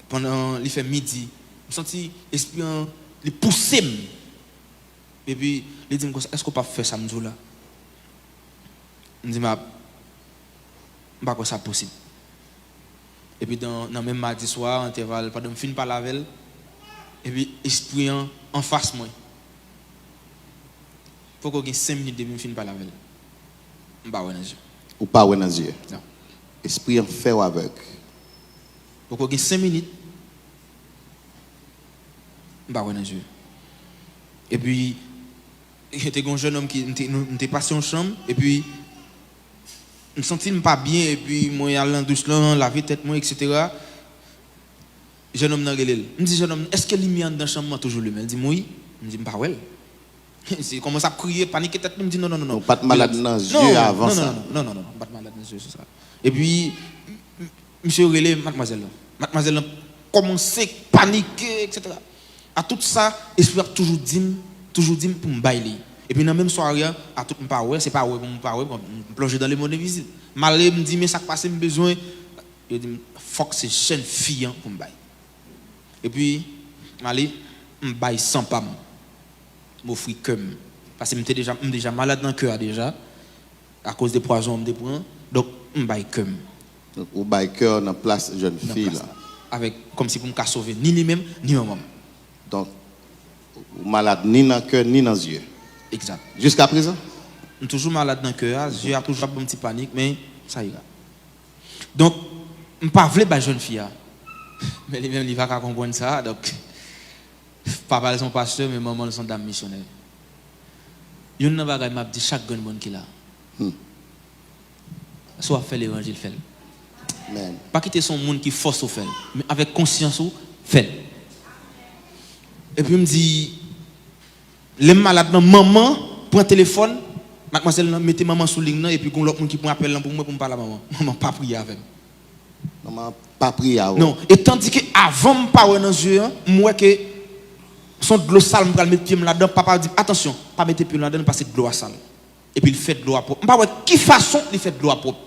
pendant il fait midi, je me sens l'esprit il pousse. Et puis, il dit, est-ce qu'on peut faire ça là? Je dis, je ne sais pas ça possible. Et puis, dans le même mardi soir, intervalle, pendant que je finis par la veille, et puis, l'esprit en face moi. Il faut qu'on ait 5 minutes de finir par la veille. Je ne sais pas. Ou pas dans les yeux. Non. Esprit en fait ou avec. Pour qu'on ait 5 minutes, je ne sais pas dans les yeux. Et puis, il y a un jeune homme qui était passé en chambre, et puis, je me sentais pas bien, et puis, moi, je suis allé dans la douche, laver tête, moi, etc. Le jeune homme n'a pas dit, jeune homme, est-ce que lumière dans la chambre toujours le même? Il dit, oui. Je dis, bah ouais. Il commence à crier, paniquer tête, il me dit, non, non, non. Pas de malade dans les yeux avant ça. Non, pas de malade dans les yeux, c'est ça. Et puis, monsieur relève, mademoiselle, Mademoiselle a commencé à paniquer, etc. À tout ça, l'esprit a toujours dit pour me bailler. Et puis dans la même soirée, à tout pas ouais, c'est pas ouais pour me pas ouais, pour me plonger dans les mondes invisibles. Malé me dit mais ça passe, j'ai besoin. Je dis faut que c'est jeune fille pour me bailler. Et puis malé me baille sans pas m'offrir comme parce que j'étais déjà malade dans le cœur déjà à cause des poisons me prend. Donc me baille comme. Donc au baille cœur dans place jeune fille là. Avec comme si pour me sauver ni lui-même ni maman. Donc malade ni dans le cœur ni dans les yeux. Exact. Jusqu'à présent? Je suis toujours malade dans le cœur, j'ai toujours un petit panique, mais ça ira. Donc, je ne pas voulais jeune fille. Mais lui-même, il ne va pas comprendre ça. Donc, papa est son pasteur, mais maman est son dame missionnaire. Il y a une chose qui m'a dit chaque monde qui est là. Soit fait l'évangile, fait. Pas quitter son monde qui force au fait, mais avec conscience, fait. Et puis, il me dit, les malades, maman, prend le téléphone, mademoiselle, mettez maman sous ligne, et puis l'autre monde qui prend appel pour moi pour me parler à maman. Maman, pas prier avec. Maman, pas prier avec. Non, et tandis que avant de parler dans les yeux, moi que son de l'eau sale, je vais mettre pied là-dedans, papa dit attention, pas mettre pied là-dedans parce que de l'eau sale. Et puis il fait de l'eau propre. Je ne sais pas qui façon il fait de l'eau propre.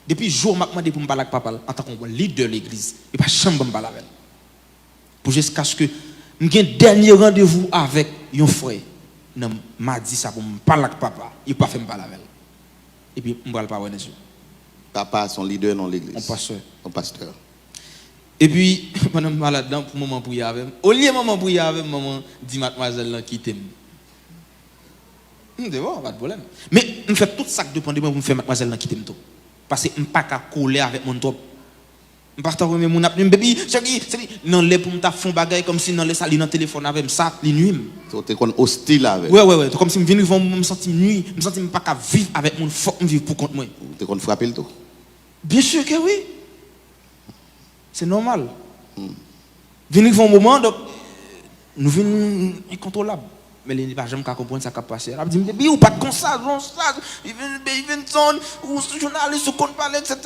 Depuis le jour où je demandé pour me parler avec papa, en tant que leader de l'église, il n'y a pas de chambre pour me parler avec. Pour jusqu'à ce que j'ai un dernier rendez-vous avec un frère. Non, m'a dit ça pour me parler avec papa. Il n'a pas fait me parler avec elle. Et puis, je ne parle pas avec Jésus. Papa, son leader dans l'église. Mon pasteur. Mon pasteur. Et puis, pendant que je suis là-dedans, pour maman prier avec moi. Au lieu de maman prier avec moi, maman dit mademoiselle qui t'aime. C'est bon, pas de problème. Mais je fais tout ça que dépend de moi pour me faire mademoiselle qui t'aime tout. Parce que je ne peux pas coller avec mon top. Je ne peux pas remettre mon appel, bébé, non, les pour me faire des bagages comme si dans les salles, dans le téléphone avec ça, les nuits. Tu es hostile avec. Ouais. Comme si je venais me sentir nuit, je me sentais pas vivre avec mon faut me vivre pour contre moi. Tu es frapper le tout. Bien sûr que oui. C'est normal. Venir un moment, donc, nous venons incontrôlables. Mais il ne va jamais comprendre ça qui a passé. Il dit, mais ou pas comme ça, il vient son, ou journaliste, ou compte parler, etc.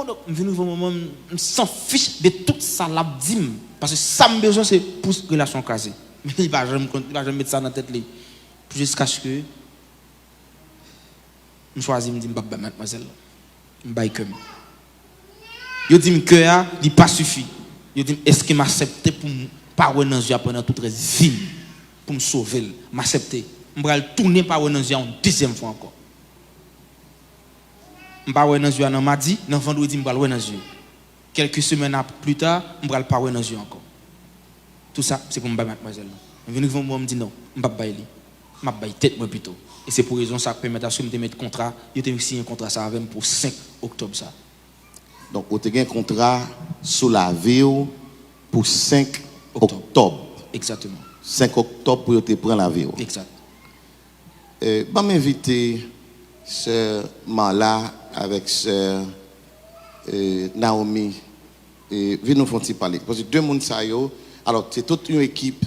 Donc, je viens un moment, je s'en fiche de tout ça, là, parce que ça me besoin, c'est pour la relation casée. Mais il ne va jamais mettre ça dans la tête. Jusqu'à ce que je choisis, je dis, mademoiselle, je vais comme. Je dis que ça n'est pas suffit. Je dis, est-ce qu'il m'accepte pour me parler dans les yeux pendant toute la vie? Pour me sauver, m'accepter. Je vais tourner par les yeux une deuxième fois encore. Je vais parler dans les yeux mardi, dans vendredi, je vais parler dans les yeux. Quelques semaines plus tard, je vais parler dans les yeux encore. Tout ça, c'est pour me battre mademoiselle. Je viens de me dire non, je ne vais pas bailler. Je vais bailler tête moi plutôt. Et c'est pour raison ça permet à ce que je mettre contrat, je vais signer un contrat ça avec pour 5 octobre ça. Donc, vous avez un contrat sous la vie pour 5 octobre. Exactement. 5 octobre pour te prendre la vie. Exact. Je vais m'inviter sœur Mala avec sœur Naomi. Venez nous faire parler. Parce que deux personnes, alors c'est toute une équipe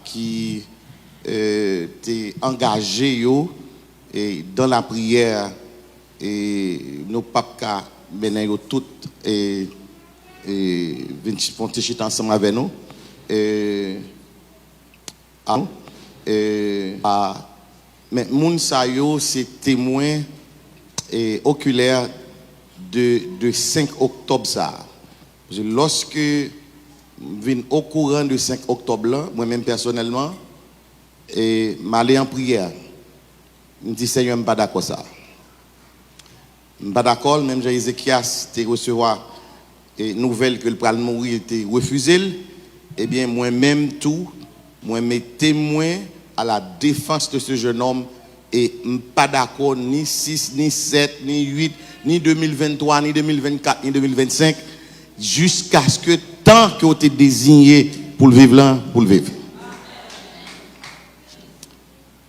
qui est engagée dans la prière et nos papas mener toutes et venir ensemble avec nous. Mais moun sa yo c'est témoin oculaire de 5 octobre ça. Lorsque je viens au courant de 5 octobre là, moi-même personnellement, et m'aller en prière. Je me dis Seigneur, je ne suis pas d'accord ça. Je ne suis pas d'accord, même Jean-Ézéchias te recevoir une nouvelle que le pral mourir était refusé. Eh bien, moi-même tout, moi-même témoin à la défense de ce jeune homme et je ne suis pas d'accord ni 6, ni 7, ni 8, ni 2023, ni 2024, ni 2025, jusqu'à ce que tant que tu es désigné pour le vivre là, pour le vivre.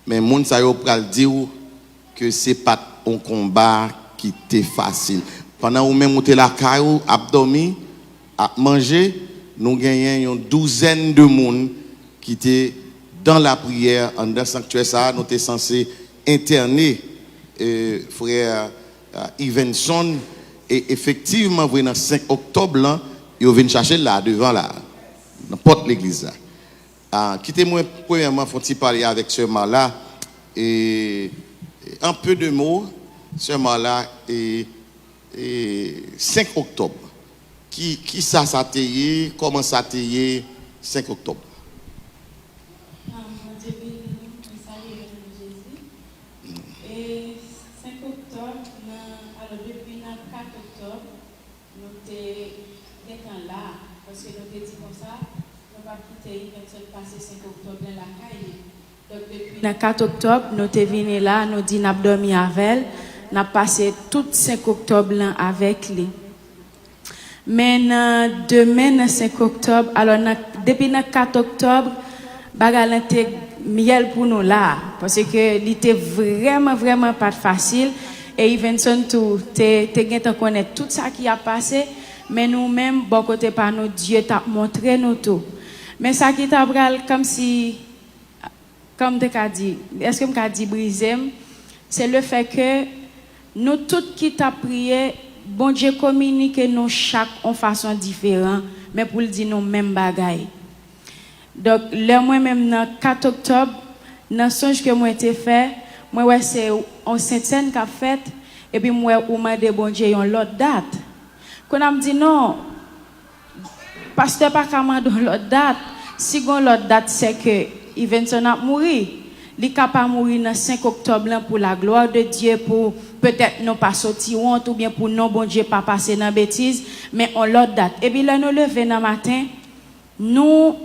Mais moun sa yo pral dire que c'est pas un combat qui était facile. Pendant ou même ou te la caillou, abdomi, à manger, nous gagnons une douzaine de monde qui étaient dans la prière, en dans le sanctuaire ça, nous étions censés interner frère Ivenson et effectivement, dans le 5 octobre là, Ils viennent chercher là, devant là, dans la porte de l'église là. Quittez-moi premièrement, faut-il parler avec ce là et un peu de mots, ce là et 5 octobre. Qui ça t'est, comment ça t'est 5 octobre? Et 5 octobre, alors depuis le 4 octobre, nous sommes là, parce que nous avons dit comme ça, nous ne pouvons pas quitter passer 5 octobre dans la caille. Donc depuis le 4 octobre, nous sommes venus là, nous dit nous avons dormi avec elle, nous avons passé tout 5 octobre là avec lui. Mais demain, le 5 octobre, alors depuis le 4 octobre, bagal était miel pour nous là parce que il était vraiment pas facile et Evenson tout te connaître tout ça qui a passé mais nous-mêmes bon côté par nous Dieu t'a montré nous tout mais ça qui t'a bral comme te qu'a dit est-ce que me qu'a dit brisé c'est le fait que nous toutes qui t'a prié bon Dieu communique nous chaque en façon différente mais pour le dire nous même bagaille. Donc, le moi-même, le 4 octobre, dans le songe que moi été fait, moi, c'est en Sainte-Seine qu'a fait, et puis moi, ou m'a dit, bon Dieu, une l'autre date. Quand on me dit non, pasteur pas qu'à m'en donner l'autre date, si on l'autre date, c'est que Evenson a mouru. Il est capable de mourir le 5 octobre là, pour la gloire de Dieu, pour peut-être non pas sortir honte, ou bien pour non, bon Dieu, pas passer dans la bêtise, mais on l'autre date. Et puis là, nous levons dans le matin, nous,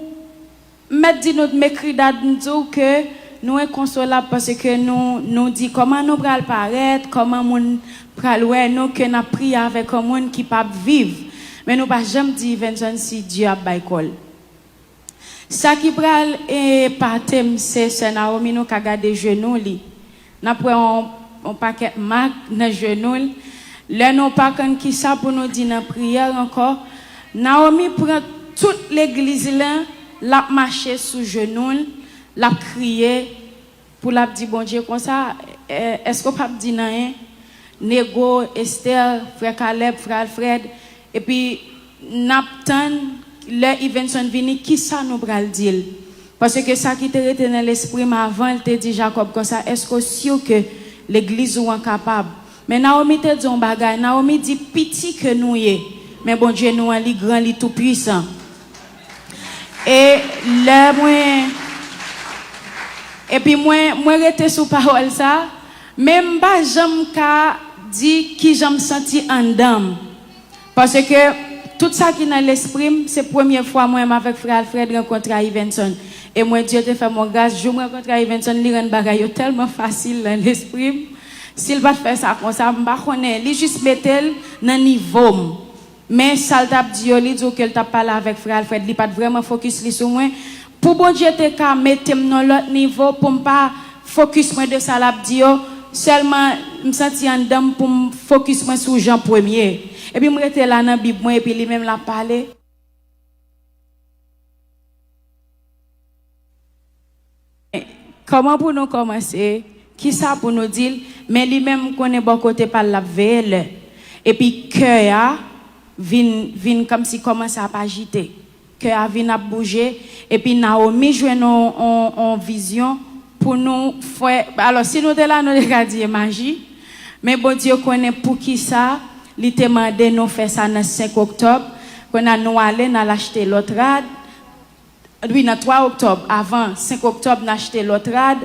mais dit notre mécrit nous que nous est consolable parce que nous dit comment nous pral paraître comment moun pral ouais nous que n'a prié avec un monde qui pas vivre mais nous pas jamais dit Vincent si Dieu a baïkol ça qui pral et par thème c'est Naomi nous ka garder genou li n'a prend un paquet marque dans genou là nous pas quand qui ça pour nous dire dans prière encore Naomi prend toute l'église là l'a marché sous genou, l'a crié pour la dire bon Dieu comme ça est-ce qu'on peut dire rien Nego, Esther, frère Caleb, frère Alfred et puis Naptan le Evenson vini qui ça nous pral dire parce que ça qui était dans l'esprit avant il te dit Jacob comme ça est-ce que sûr que l'église ou incapable mais Naomi te dit un bagage Naomi dit petit que nous y mais bon Dieu nous est grand li tout puissant. Et puis moi rester sous parole ça même pas j'aime ka dit qui j'aime senti en dame parce que tout ça qui dans l'esprit c'est première fois moi avec frère Alfred rencontrer Evenson et moi Dieu te fait mon grâce je rencontre Evenson li rend bagaille tellement facile dans l'esprit s'il va faire ça comme ça m'pa connait li juste mettel dans niveau mais ça t'a dit li dit qu'elle t'a parlé avec frère Alfred li pas vraiment focus li sur moi pour bon Dieu te ka mettre dans l'autre niveau pour pas focus moi de ça l'a dit seulement me senti en dame pour focus moi sur Jean premier et puis me rester là dans Bible moi et puis lui même l'a parlé comment pour nous commencer qui ça pour nous dire mais lui même connaît bon côté par la veille et puis cœur vin comme si commence à agiter que a vin à bouger et puis Naomi joue en vision pour nous faire alors si nous était là nous devons dire magie mais bon Dieu connaît pour qui ça il te demandé nous faire ça le 5 octobre qu'on a nous aller n'a acheter l'autre rad oui le 3 octobre avant 5 octobre n'a acheté l'autre rad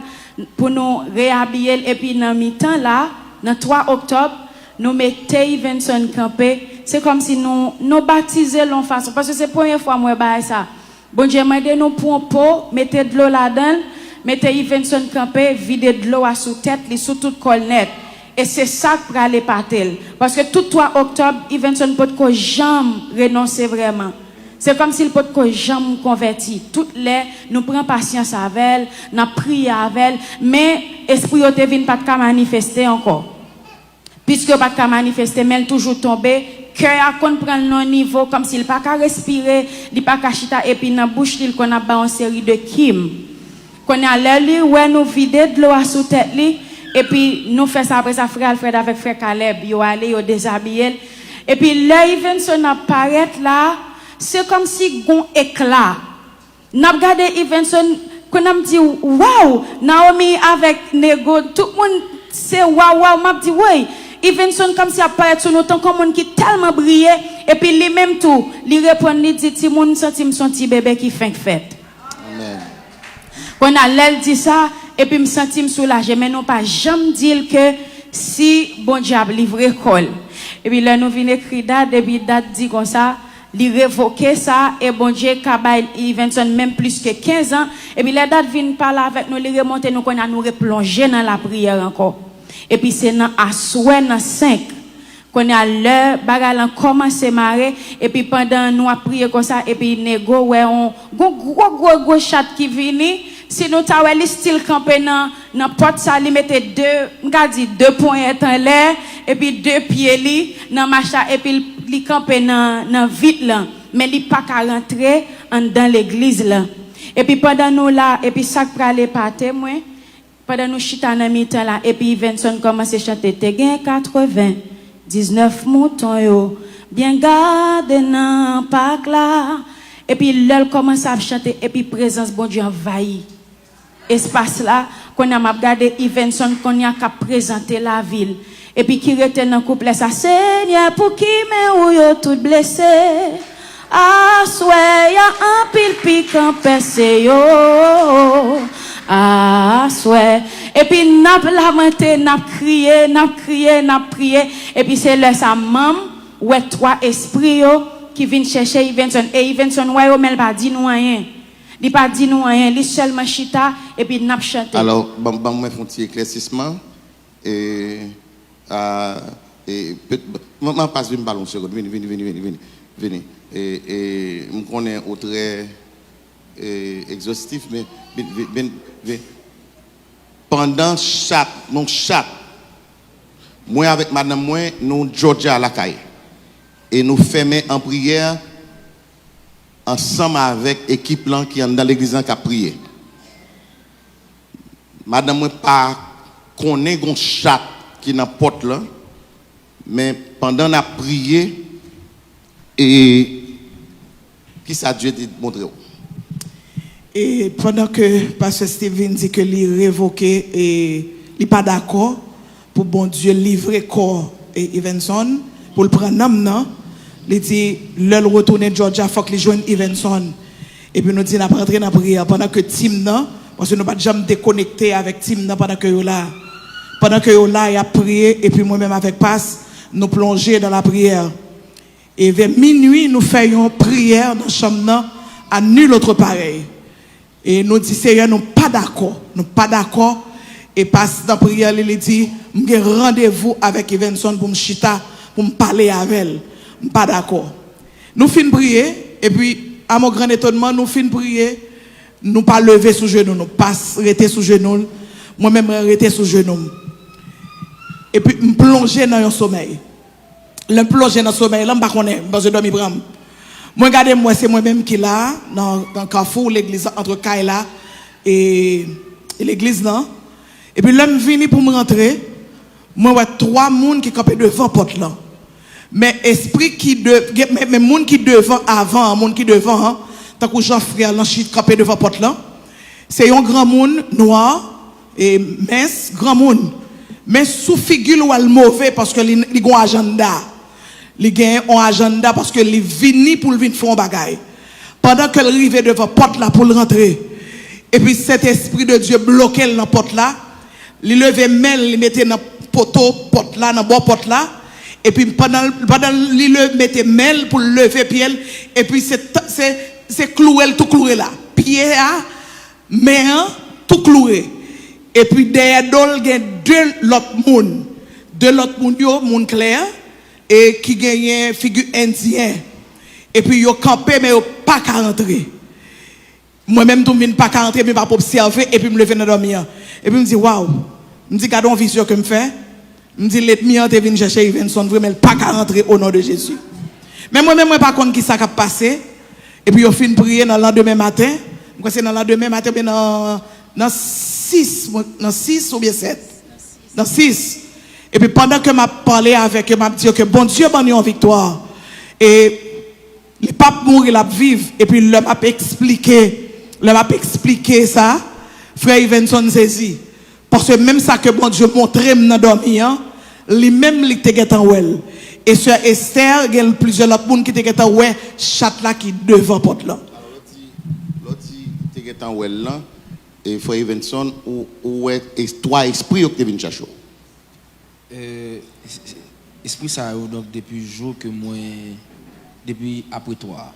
pour nous réhabiller et puis dans mi-temps là le 3 octobre nous mettons Evenson campé c'est comme si nous baptisons l'en façon parce que c'est la première fois moi bail ça bon Dieu m'a dit nous pour un pot mettez de l'eau là-dedans mettez Evenson campé videz de l'eau sous tête li sous toute colnette et c'est ça pour aller partir parce que tout 3 octobre Evenson peut que jamais renoncer vraiment c'est comme s'il peut que jamais converti toutes les nous prend patience avec elle n'a prié avec elle mais esprit au te vinn pas de manifester encore puisque pas de manifester mais elle toujours tombé cœur a comprendre non niveau comme s'il pas qu'à respirer il pas qu'à chita et puis dans bouche il qu'on a ba une série de kim qu'on a l'air ouais nous vider de l'eau sous tête li et puis nous fait ça après ça frère Alfred avec frère Caleb yo aller yo déshabiller et puis là Evenson apparaît là c'est comme si gon éclat. N'a regardé Evenson qu'on a dit waouh, Naomi avec Nego, tout le monde c'est waouh, m'a dit ouais. Evenson comme si apparaît sur nous tant comme monde qui tellement brillé et puis lui même tout, lui répond lui dit ti moun senti son petit bébé qui fait fête. Amen. Quand elle dit ça et puis me senti me soulagé mais non pas jamais dire que si bon diable livre école. Et puis là nous vinn écrit date et puis date dit comme ça, li révoquer ça et bon Dieu kabay Evenson même plus que 15 ans et puis la date vinn parler avec nous, li remonter nous qu'on a nous replonger dans la prière encore. Et puis c'est dans asoué dans 5 qu'on a l'heure bagal commence à marrer et puis pendant nous a prier comme ça et puis négo ouais on gros chat qui vini si nous ta ouais style camper dans porte ça li mettait deux poings en l'air et puis 2 pieds li dans machin et puis li camper dans vite là mais li pas qu'à rentrer dans l'église là et puis pendant nous là et puis ça pralé par témoin pendant nous chita dans mi-temps là et puis Vincent commence à chanter te gain 19 moutons yo bien gardé nan parc là et puis l'elle commence à chanter et puis présence bon Dieu envahit espace là qu'on a regardé Evenson qu'on a qu'à présenter la ville et puis qui était dans couple ça Seigneur pour qui mais ou yo tout blessé ah souhait y a un pile piquant percé yo ah souhait et puis n'a lamenté n'a crié et puis c'est là sa maman ouais 3 esprits qui viennent chercher Evenson et Evenson ouais mais pas dit nous rien il pas dit nous rien il seulement chita et puis n'a chanté alors moi font petit éclaircissement et moi passe une ballon seconde venez et me connais au très exhaustif mais pendant chaque moi avec madame moi nous Georgia à la caille et nous fermons en prière ensemble avec l'équipe là qui est dans l'église qui a prié madame moi pas connaît un chat qui dans porte là mais pendant la prière et qui ça Dieu dit montrer. Et pendant que pasteur Steven dit que lui révoqué et il pas d'accord pour bon Dieu livrer corps et Evenson pour le prendre non il dit le retourner Georgia faut que les joigne Evenson et puis nous dit n'a pas rentrer dans prière pendant que team non parce que nous pas jamais déconnecté avec team non pendant que là il a prié et puis moi-même avec passe nous plonger dans la prière et vers minuit nous faisons prière dans la chambre à nul autre pareil et nous dit Seigneur nous pas d'accord et passe dans la prière il dit j'ai rendez-vous avec Evenson pour me chita pour me parler avec elle pas d'accord nous fin prier et puis à mon grand étonnement nous fin prier nous pas lever sous genou nous pas rester sous genou moi-même rester sous genou et puis me plonger dans un sommeil le plonger dans le sommeil là pas connaît parce que dormi bram moi regardez moi c'est moi-même qui là dans Carrefour l'église entre Kaila et l'église là et puis l'homme vini pour me rentrer moi vois 3 monde qui campé devant porte là mais esprit qui mais monde qui devant avant monde qui devant tant que Jean-Frère l'enchit campé devant porte là c'est un grand monde noir et mince grand monde mais sous figure ou al mauvais parce que il a un agenda il gagne un agenda parce que il vini pour venir faire un bagaille pendant qu'elle arrive devant porte là pour rentrer et puis cet esprit de Dieu bloquait dans porte là il levait main il mettait dans poteau porte là dans bon porte là et puis pendant il mettait main pour lever pied et puis c'est cloué tout cloué là pied à main tout cloué et puis derrière dol il y a 2 autres monde clair et qui gagne figure indien et puis yo campé mais yo pas qu'à rentrer moi-même tout viens pas qu'à rentrer mais pas pour observer et puis me lever dans dormir et puis me dit waouh me dit gardons vision que me fait me dit l'ennemi te vient chercher Evenson vraiment pas qu'à rentrer au nom de Jésus mais moi-même moi pas connait qui ça qui a passé et puis yo fin prier dans le lendemain matin c'est dans le lendemain matin mais dans 6 ou bien 7 dans 6 et puis pendant que m'a parlé avec m'a dit que bon Dieu m'a donné une victoire et Le pape mourir la vivre et puis le m'a expliqué ça, frère Ivenson saisi. Parce que même ça que bon Dieu montrait dans dormi, lui-même il était en well. Et sur Esther, il y a plusieurs autres personnes qui étaient en ouais, chat là qui devant porte là. L'autre qui était en well là, et frère Evenson, où est trois esprits qui viennent chercher. Esprit ça donc depuis jour que moi depuis après toi.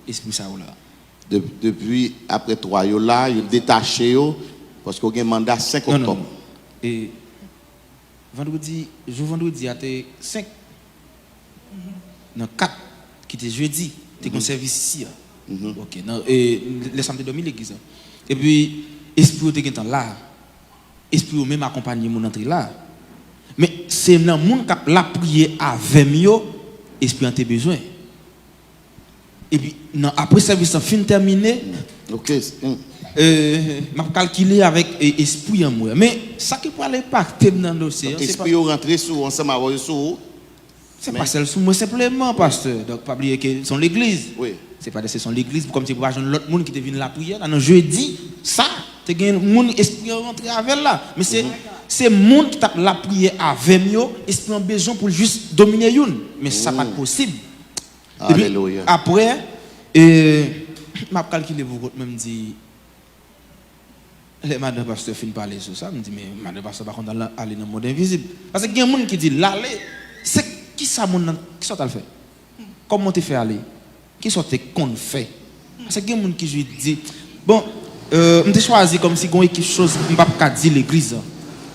Esprit ça là. Depuis après toi yo là, yo détaché yo parce qu'on a un mandat 5 octobre. Non. Et vendredi à 5 dans 4 qui était jeudi, tu as un service ici. OK, et les samedi dormi l'église. Et puis esprit était là. Esprit même accompagner mon entrée là. Mais c'est dans monde qui la prier avec moi, esprit en tes besoins. Et puis après service fin terminé, OK. m'a calculé avec esprit en moi. Mais ça qui peut impacter dans le dossier, c'est esprit rentré sur ensemble avec sur. C'est pas celle sous moi simplement pasteur. Donc pas oublier que sont l'église. Oui. C'est pas c'est son l'église comme si pour agir l'autre monde qui te vient la prière dans jeudi ça tu gagne monde esprit rentrer avec là mais c'est monde qui t'a la prière avec moi esprit en besoin pour juste dominer une mais ça pas possible. Alléluia. Après m'a calculé pour même dit les madame pasteur fin parler sur ça me dit mais madame pasteur par contre aller dans le monde invisible parce que il y a un monde qui dit l'aller c'est qui ça monde qui sont à le faire comment tu fais aller qui sont qu'on fait parce que il y a des gens qui dit bon on choisi comme si quelque chose on pas dire l'église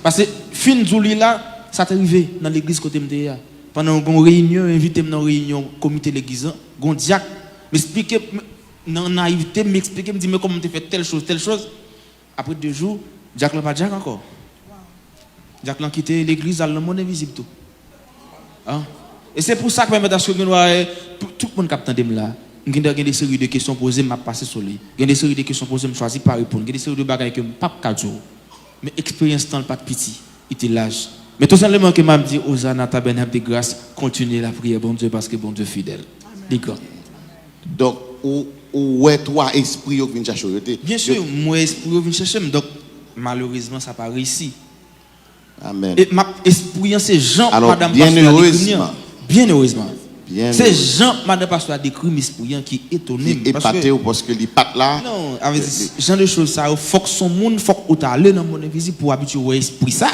parce que fin jouli là ça t'est arrivé dans l'église côté m'était pendant une réunion invité dans réunion comité l'église gon diacre m'expliquer dans naïveté m'expliquer me dit mais comment tu fais telle chose après 2 jours diacre là pas diacre encore diacre là quitté l'église dans le monde invisible tout hein. Et c'est pour ça que même dans ce que tout le monde capte là, il y a des séries de questions posées, m'a passé sur lui. Il y a des séries de questions posées, me choisi pas répondre. Il y a des séries de bagages que pas cadeau. Mais expérience temps pas de petit, il était l'âge. Mais tout simplement que m'a dit Hosanna tabernacle de grâce, continuez la prière bon Dieu parce que bon Dieu fidèle. D'accord. Donc où est toi esprit qui vient chercher? Bien sûr, moi esprit vient chercher donc malheureusement ça pas réussi. Amen. Et ma esprit c'est Jean alors, madame bien heureusement. Bien heureusement. C'est Jean, madame pasteur a décrit l'esprit qui est étonné. Parce que les pattes là. Non, avec ce genre de choses, ça, il faut que son monde, il faut que tu ailles dans le monde invisible pour habituer à l'esprit ça.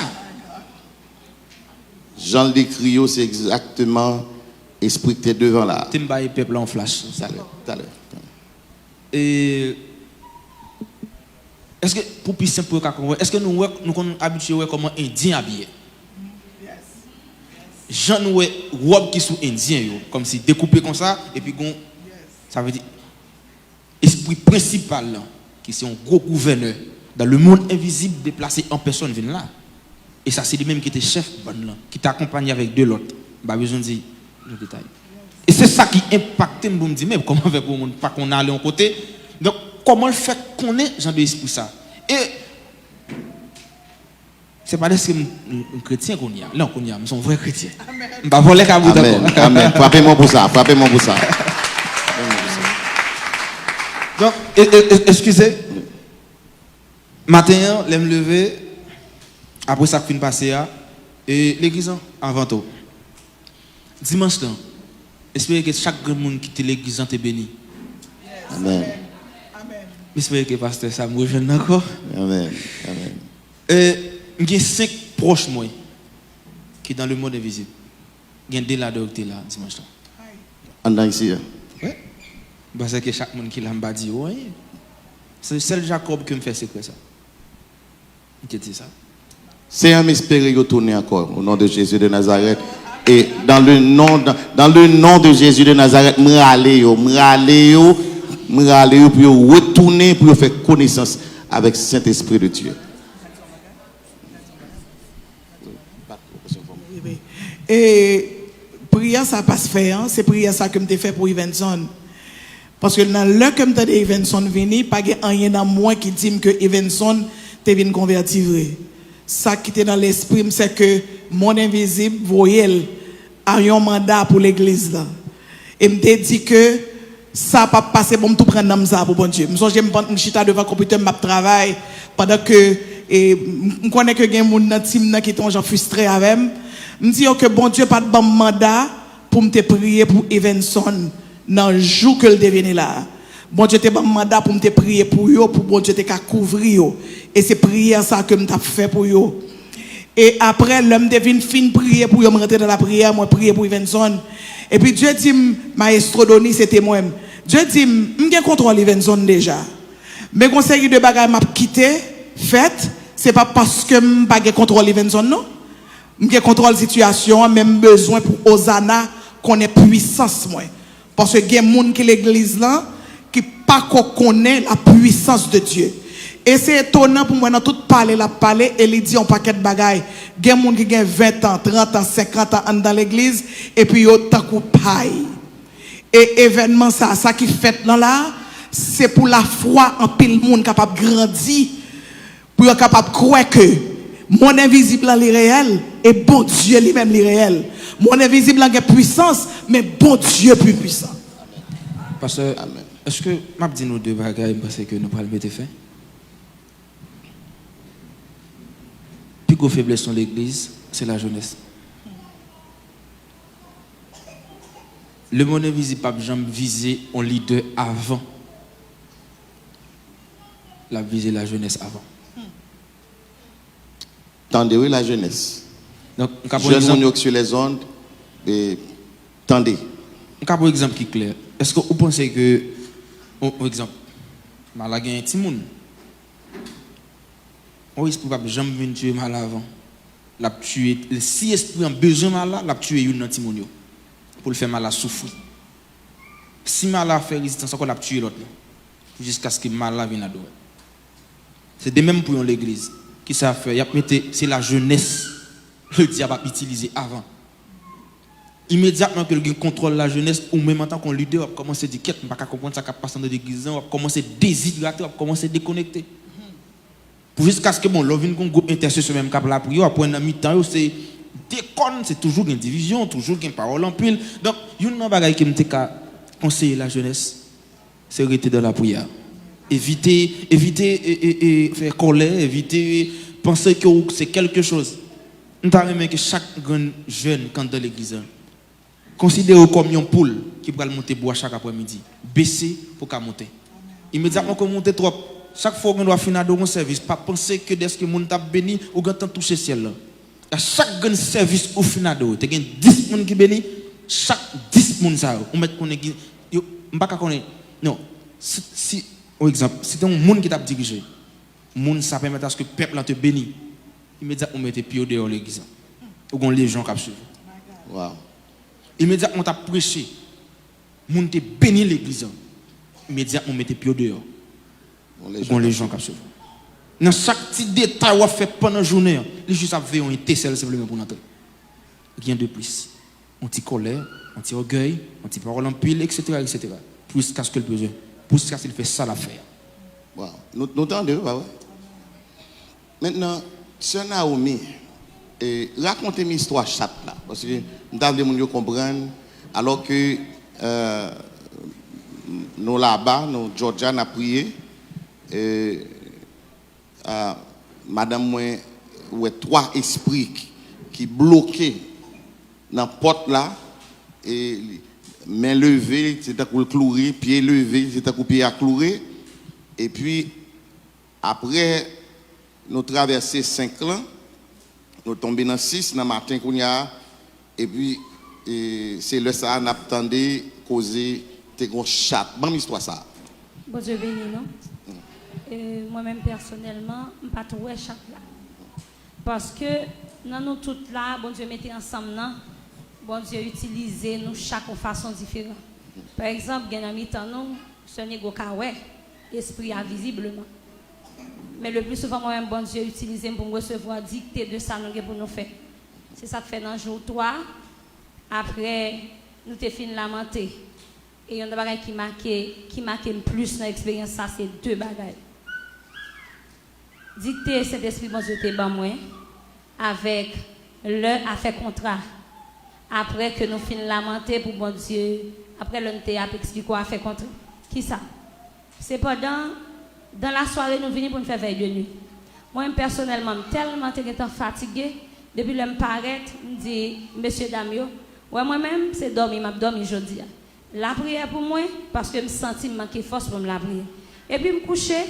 Jean le décrit, c'est exactement l'esprit qui est devant là. Tu me peuple en flash. Tout à l'heure. Et est-ce que, pour plus simple, est-ce que nous sommes habitués à comment Indien habillé? Jean nous robe qui sont indien comme si découpé comme ça et puis ça veut dire esprit principal là, qui c'est un gros gouverneur dans le monde invisible déplacé en personne vient là et ça c'est lui même qui était chef là qui t'accompagne avec 2 autres pas besoin de dire le détail et c'est ça qui impacte me dire mais comment faire pour pas qu'on aller en côté donc comment le fait qu'on est genre de esprit ça et c'est pas parce que un chrétien qu'on y a. Non, qu'on y a, nous sommes vrais chrétiens. On va voler qu'à bout d'accord. Amen. Frappez-moi pour ça. Donc, excusez. Matin, je me lever. Après ça, fin passé, et l'église avant tout. Dimanche, j'espère que chaque monde qui est l'église est béni. Amen. J'espère que le pasteur ça me rejoint encore. Amen. Il y a 5 proches moi qui sont dans le monde invisible. Il y a des là là dimanche. En ici. Oui. Parce que chaque monde qui l'a dit, oui. C'est seul Jacob qui me fait secret ça. Il dit ça. C'est un espérer retourner encore au nom de Jésus de Nazareth. Et dans le nom de Jésus de Nazareth, me râler pour retourner, pour faire connaissance avec Saint-Esprit de Dieu. Et prière ça passe faire, c'est prière ça que me fait pour Evenson. Parce que dans l'heure que me de Evenson venu, pas rien dans moi qui dit que Evenson te vient convertir vrai. Ça qui était dans l'esprit, c'est que mon invisible voyait a un mandat pour l'église là. et me dit que ça pas passer bon tout prendre dans ça pour bon Dieu. Je me chita devant computer m'a travail pendant que et me connais que gen moun dans team qui sont frustré avec me dit que bon Dieu pas de bon mandat pour me prier pour Evenson dans le jour que le devenait là. Bon Dieu te bon mandat pour me prier pour yo pour bon Dieu te ka couvrir yo et c'est prière ça que me t'a fait pour yo. Et après l'homme devine fin prier pour yo me rentrer dans la prière moi prier pour Evenson. Et puis Dieu dit maestro Doni c'était moi. Dieu dit m'gen contrôle Evenson déjà. Mais conseil de bagaille m'a quitté fait c'est pas parce que m'pas gen contrôle Evenson non. M'gen contrôle situation même besoin pour Hosanna qu'on ait puissance moi. Parce que gen moun qui l'église là qui pas connaît la puissance de Dieu. Et c'est étonnant pour moi dans tout parler la parler et il dit un paquet de bagailles. Gen moun qui gen 20 ans, 30 ans, 50 ans dans l'église et puis yo tant coup paille. Et événement ça qui fait là c'est pour la foi en pile monde capable grandir pour être capable croire que mon invisible est réel et bon Dieu lui-même est réel. Mon invisible a puissance mais bon Dieu plus puissant. Parce que est-ce que m'a dit nous deux bagages parce que nous parlons mettre fin. Plus gros faiblesse de l'église, c'est la jeunesse. Le monde invisible pas jamais visé un leader avant. La viser la jeunesse avant. Tendez oui la jeunesse. Donc jeune monde sur les ondes et tendez. Un pour exemple qui est clair. Est-ce que vous pensez que par exemple Malaga un petit monde on esprit pas jamais venir tuer mal avant. L'a tuer si esprit en besoin mal là, l'a tuer une petit monde pour le faire mal à souffrir. Si mal à faire résistance encore l'a tuer l'autre jusqu'à ce que mal là vienne adorer. C'est de même pour l'église qui ça fait, c'est la jeunesse le diable a utilisé avant. Immédiatement que le contrôle la jeunesse ou même en tant qu'on leader, on commence à dire qu'est-ce pas comprendre ça qui passe dans l'église, on commence à déshydrater, on commence à déconnecter. Pour jusqu'à ce que bon, l'on vienne un groupe intercession même cap la prière, après un mi-temps c'est déconne, c'est toujours une division, toujours une parole en pile. Donc, une bagaille qui me conseiller la jeunesse, c'est rester dans la prière. Éviter faire colère, éviter penser que c'est quelque chose. Nous avons que chaque jeune quand dans l'église considère comme une poule qui peut monter bois chaque après-midi, baisser pour qu'elle monte. Immédiatement qu'on monte trop, chaque fois qu'on doit finir dans un service, pas penser que dès que monde t'a béni ou quand on touche ciel là. À chaque service au final de tu as 10 personnes qui béni, chaque 10 personnes ça on met qu'on est pas connaître. Non, si par exemple, si tu as un monde qui t'a dirigé, monde ça permet à ce que le peuple te bénisse. Immédiatement on met pied dehors l'église. Ou les gens qui suivent. Wow. Immédiatement on t'a prêché, monde te béni l'église. Immédiatement on met pied dehors. Ou les gens qui suivent. Dans chaque petit détail qu'on fait pendant la journée, les gens savent un técel simplement pour entrer. Rien de plus. Un petit colère, un petit orgueil, un petit parole en pile, etc. Plus qu'à ce que le besoin. Plus qu'à ce qu'il fait ça l'affaire. Wow. Nous entendons, bah ouais. Maintenant, Sœur Naomi, racontez une histoire chatte là. Parce que nous devons comprendre, alors que nous là-bas, nous, Georgia, nous avons prié. Madame moi ouais 3 esprits qui bloquaient dans la porte là et main levée c'est à coup clouer pied levé c'est à coup pied à clouer et puis après nous traverser 5 ans nous tomber dans 6 dans matin qu'on y a et puis c'est le ça n'a attendu causer tes gros chat bonne histoire ça bon Dieu béni non. Moi-même personnellement, je ne suis pas trop chaque là. Parce que dans nous toutes là, bon Dieu mettait ensemble, bon Dieu utilisait nous chaque de façon différente. Par exemple, il y a un mi-temps, ce n'est pas esprit invisiblement. Mais le plus souvent, moi-même, bon Dieu utilisait pour recevoir dictée de ça pour nous faire. C'est ça que fait dans le jour 3. Après, nous te fin lamenter. Et il y a un bagage qui marque le plus dans l'expérience, ça c'est 2 bagages. Dicter cet esprit bon Dieu te ban moi avec le a fait contrat. Après que nous fin lamenter pour bon Dieu après l'on t'a expliqué quoi faire contre. Qui ça? C'est pendant dans la soirée nous venons pour nous faire veille de nuit. Moi personnellement tellement fatigué depuis le me paraître, me dit monsieur Damio, ouais moi-même c'est dormi, m'a dormi aujourd'hui. La prière pour moi parce que me senti manquer force pour me la prière. Et puis me coucher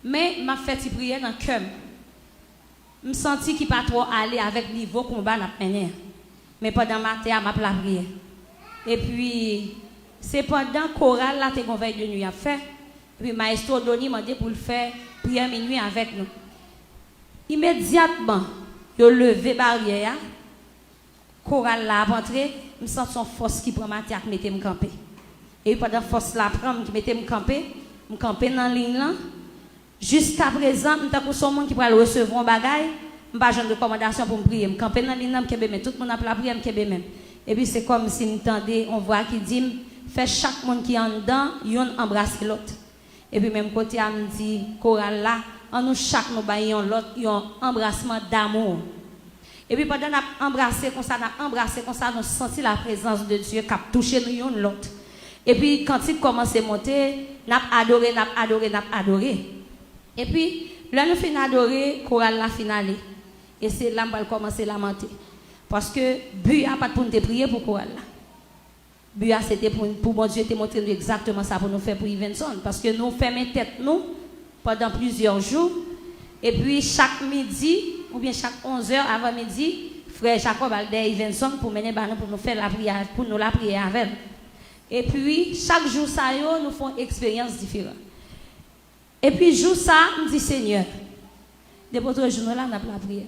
mais m'a fait prière dans cœur. Me senti qui pas trop aller avec niveau combat n'a mené. Mais pendant matin m'a la prière. Et puis c'est pendant chorale là qu'on veille de nuit à faire. Puis maestro Doni m'a dit pour le faire prière minuit avec nous. Immédiatement, yo levé barrière. Chorale là rentré, me sens son force qui prend ma tête mettait me camper. Et pendant force là prend qui mettait me camper dans ligne là. Jusqu'à présent, m'ta ko son monde qui va recevoir un bagage, m'pas genre de recommandation pour me prier, me camper dans ligne là, m'kebe même tout le monde a la prière, m'kebe même. Et puis c'est comme si m'tendait on voit qui dit fait chaque monde qui en dedans, yon embrasser l'autre. Et puis même côté a me dit chorale là, en nous chaque nous baillons l'autre, yon embrassement d'amour. Et puis pendant n'a embrassé comme ça, nous senti la présence de Dieu qui a touché nous yon l'autre. Et puis quand il commence à monter, n'a adoré. Et puis là nous finissons adorer, chorale la finale. Et c'est là qu'on va commencer à lamenter. Parce que but a pas pour nous prier pour chorale là. But c'était pour bon Dieu te montrer exactement ça pour nous faire pour Evenson parce que nous fermons tête nous pendant plusieurs jours et puis chaque midi ou bien chaque 11h avant midi frère Jacob Alder Evenson pour mener pour nous faire la prière pour nous la prier avec. Et puis chaque jour ça nous font expérience différente. Et puis jour ça me dit Seigneur depuis votre jour là on a la prière.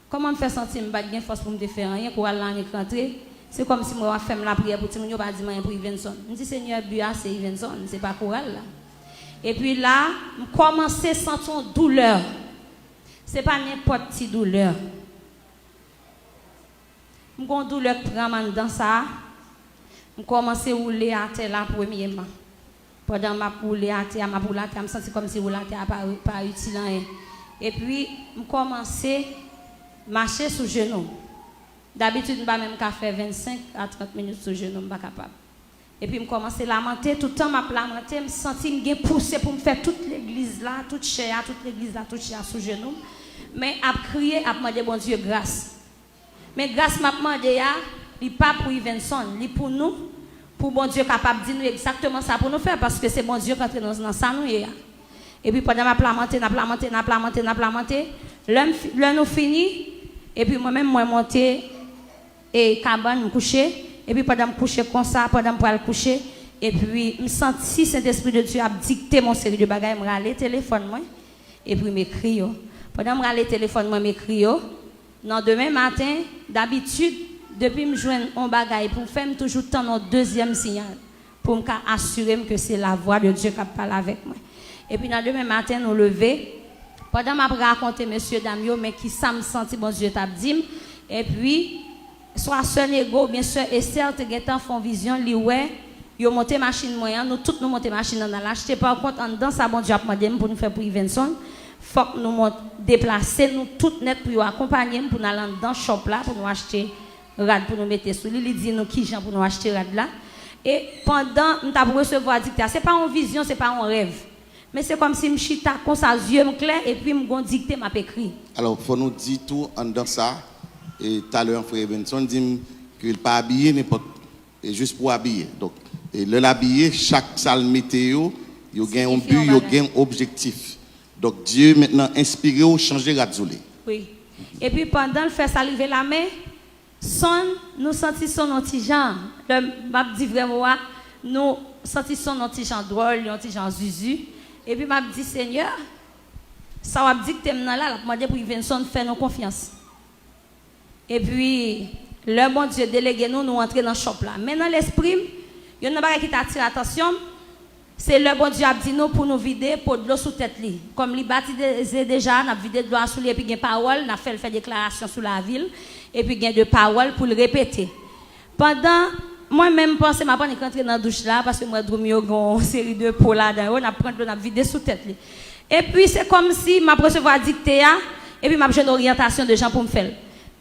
Comment me faire sentir me pas de force pour me faire rien pour aller en rentrer. C'est comme si moi fait la prière pour Timon, pas dit rien pour Evenson. Je dis Seigneur, Bua c'est Evenson, c'est pas chorale là. Et puis là, je commence à sentir une douleur. C'est pas n'importe quelle douleur. Je suis une douleur qui prend dans ça. Je commence à rouler à terre là premièrement. Pendant ma rouler à terre, je me sens comme si rouler à terre pas utile. Et puis, je commence à marcher sous genou. D'habitude, je ne peux pas même faire 25 à 30 minutes sur le genou, je ne suis pas capable. Et puis, je commence à lamenter, tout le temps, je lamenter, je me sens que je poussé pour me faire toute l'église là, toute chair sur le genou. Mais à crier, à demander bon Dieu grâce. Mais grâce, m'a demandé, il n'est pas pour Evenson, il est pour nous, pour bon Dieu capable de dire nous exactement ça pour nous faire, parce que c'est bon Dieu qui entre dans ça. Et puis, pendant que je lamenter, là, nous finit, et puis moi-même, moi monter. Et cabane me coucher et puis pendant me coucher comme ça pendant me aller coucher et puis me senti Saint-Esprit de Dieu a dicté mon série de bagages me raler téléphone moi et puis m'écrit pendant me raler téléphone moi m'écrit non demain matin d'habitude depuis me joindre un bagage pour faire toujours tant un deuxième signal pour me assurer que c'est la voix de Dieu qui parle avec moi et puis demain matin nous lever pendant m'a raconter monsieur Damio mais qui ça me senti bon Dieu t'a dit et puis soit sœur Nego bien sûr Esther te getan font vision li ouais yo monter machine moyen nous toutes nous monter machine dans l'acheter par contre en dedans ça bon Dieu a demandé pour nous faire pour Evenson faut que nous déplacer nous toutes net pour accompagner pour nous aller dans shop là pour nous acheter rad pour nous mettre sous lui dit nous qui gens pour nous acheter rad là et pendant nous t'a recevoir dictat c'est pas une vision c'est pas un rêve mais c'est comme si me chita comme ça yeux clair et puis me gon dicter m'a écrit alors faut nous dire tout en dans ça. Et tout à l'heure, frère Benson dit qu'il n'est pas habillé n'importe juste pour habiller. Donc, le l'habiller, chaque salle météo, il y a un but, il y a un objectif. Donc, Dieu maintenant inspiré ou changer la zoulé. Oui. Et puis, pendant le faire saliver la main, nous sentissons notre petit genre. Le m'a dit vraiment, nous sentissons notre petit genre drôle, notre petit genre zuzu. Et puis, m'a dit, Seigneur, ça va dire que tu es là, la demander pour Evenson faire nos confiance. Et puis, le bon Dieu délégué nous entrer dans le shop là. Mais dans l'esprit, il y a un bagage qui t'attire l'attention. C'est le bon Dieu a dit nous pour nous vider pour de l'eau sous tête. Comme il baptisé déjà, on a vidé de l'eau sous lui, et puis il y a parole, on a fait déclaration sur la ville, et puis il y a de paroles pour le répéter. Pendant, moi-même, je pense que je vais rentrer dans la douche là, parce que moi, je vais une série de pots là, on a vidé sous tête. Et puis, c'est comme si je recevoir dicté, et puis je une orientation de gens pour me faire.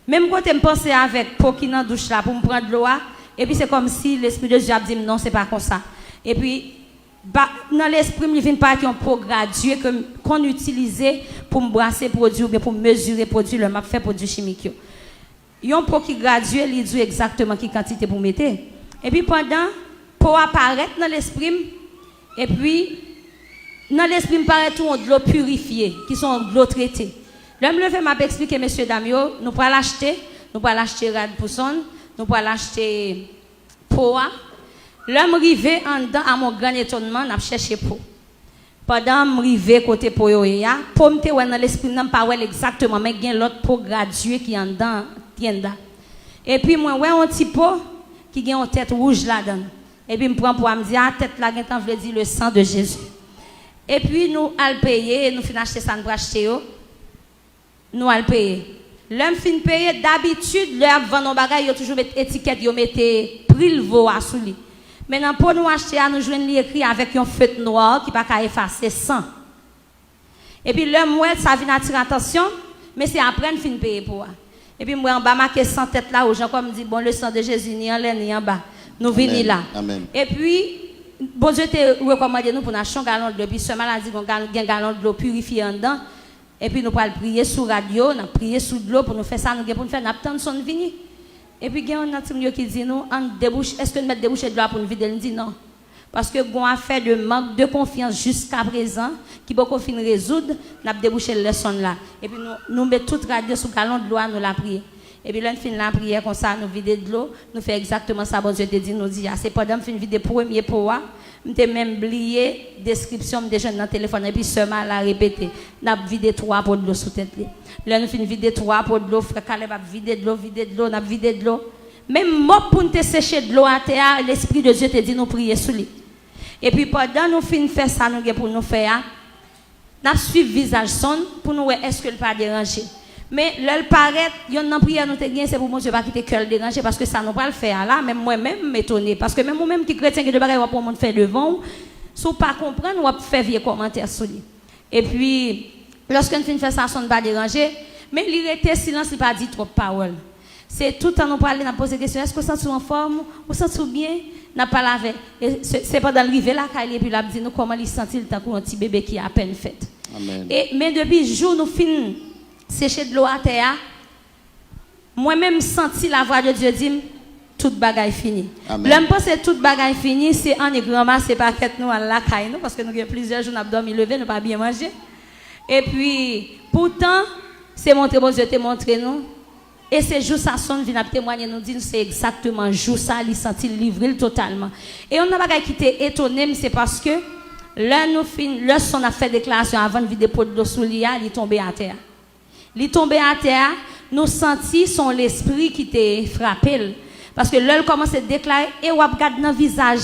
Même quand je pense avec pour qui dans douche là pour me prendre l'eau, Et puis c'est comme si l'Esprit de Dieu a dit non, c'est pas comme ça. Et puis, dans l'esprit, il vient pas un pot gradué qu'on utilisait pour me brasser produit ou bien pour mesurer produit, le m'a fait produit chimique. Il y a un pot qui gradué, il dit exactement quelle quantité pour mettre. Et puis pendant, pour apparaître dans l'esprit, et puis, dans l'esprit, il paraît tout de l'eau purifiée, qui sont de l'eau traitée. L'homme le fait m'a expliqué, messieurs, dames, nous pourrons l'acheter, rad pour son, nous pourrons l'acheter poa. L'homme rivé en dedans, à mon grand étonnement, n'a cherché pour. Pendant que rivé côté pour yoya, pour me voir dans l'esprit, n'a pas exactement, mais il y a l'autre pot gradué qui est en dedans, tienda. Et puis moi, ouais, un petit pot qui a une tête rouge là-dedans. Et puis me prend pour me dire, ah, tête là, je veux dire le sang de Jésus. Et puis nous allons payer, nous finissons acheter ça, nous acheter, nous allons payer. L'homme fin payer, d'habitude, l'homme vend nos bagages, il y a toujours mettre étiquette, il mettez prix le voix sous lui. Maintenant, pour nous acheter, nous jouons écrit avec un feutre noir qui ne peut pas effacer sang. Et puis, l'homme, ça vient attirer attention, mais c'est après une fin payer pour. Et puis, moi, en bas, marqué sans tête là, aux gens comme dit, bon, le sang de Jésus, ni en l'air, ni en bas. Nous venons là. Amen. Et puis, bon Dieu te recommandé nous pour nous acheter un gallon de l'eau. Puis, ce maladie, on a un gallon de l'eau purifiée en dedans. Et puis, nous allons prier sur radio, nous prier sur de l'eau pour nous faire ça, nous pour nous faire n'attendre son venir. Et puis, il y a un autre qui dit nous, est-ce que nous mettons des bouchées de l'eau pour nous vider? Nous dit non. Parce que nous avons fait de manque de confiance jusqu'à présent, qui peut qu'on finisse résoudre, nous avons débouché le leçon là. Et puis, nous mettons toute radio sur le gallon de l'eau, nous la prier. Et puis, là, nous finissons la prière comme ça, nous vider de l'eau, nous faisons exactement ça, bon Dieu te dit, nous dit, c'est pendant que nous vider le premier poids. Je même oublié la description de jeunes dans le téléphone et puis seulement la répéter. Nous avons vidé 3 pots de l'eau sous tête. Là, nous finissons vider 3 pots de l'eau. Frère Caleb a vidé de l'eau, nous avons vidé de l'eau. Même moi, pour nous sécher de l'eau à terre, l'Esprit de Dieu te dit nous prier sous lui. Et puis pendant nous finissons faire ça, nous pour nous faire, nous avons suivi le visage son pour nous voir est-ce que le pas dérangé. Mais là, le paraît, il y a une prière, nous te gagne, c'est pour moi, je ne vais pas quitter que le déranger parce que ça ne va pas le faire là. Même moi-même, m'étonner. Parce que même moi-même qui chrétien, qui de bagaille, pour moi faire devant, si vous ne pas comprendre, on va faire vieux commentaires sur lui. Et puis, lorsque nous finissons faire ça, ça ne va pas déranger. Mais il était silence, il n'a pas dit trop de paroles. C'est tout le temps nous parler, nous poser des questions. Est-ce que vous sentez en forme? Vous sentez bien? N'a pas lavé. C'est pas dans l'arrivée là qu'il et puis il a dit nous comment il sentit le temps pour un petit bébé qui a à peine fait. Amen. Mais depuis le jour nous finissons sécher de l'eau à terre, moi-même senti la voix de Dieu dire toute bagaille finie. L'homme pense que toute bagaille finie, c'est en grand c'est pas que nous à la caille nous parce que nous avons plusieurs jours nous avons dormi levé, nous pas bien manger. Et puis pourtant c'est montré bon Dieu te montré nous et ces jours ça sonne vient témoigner nous dit c'est exactement jour ça il senti livré totalement. Et on n'a pas qui était étonné mais c'est parce que là nous fin lorsqu'on a fait déclaration avant de vider pot de l'eau sous lui il est tombé à terre. Il est tombé à terre, nous sentis son l'esprit qui t'a frappé. Parce que là, il commence à déclarer, et on regarde dans le visage,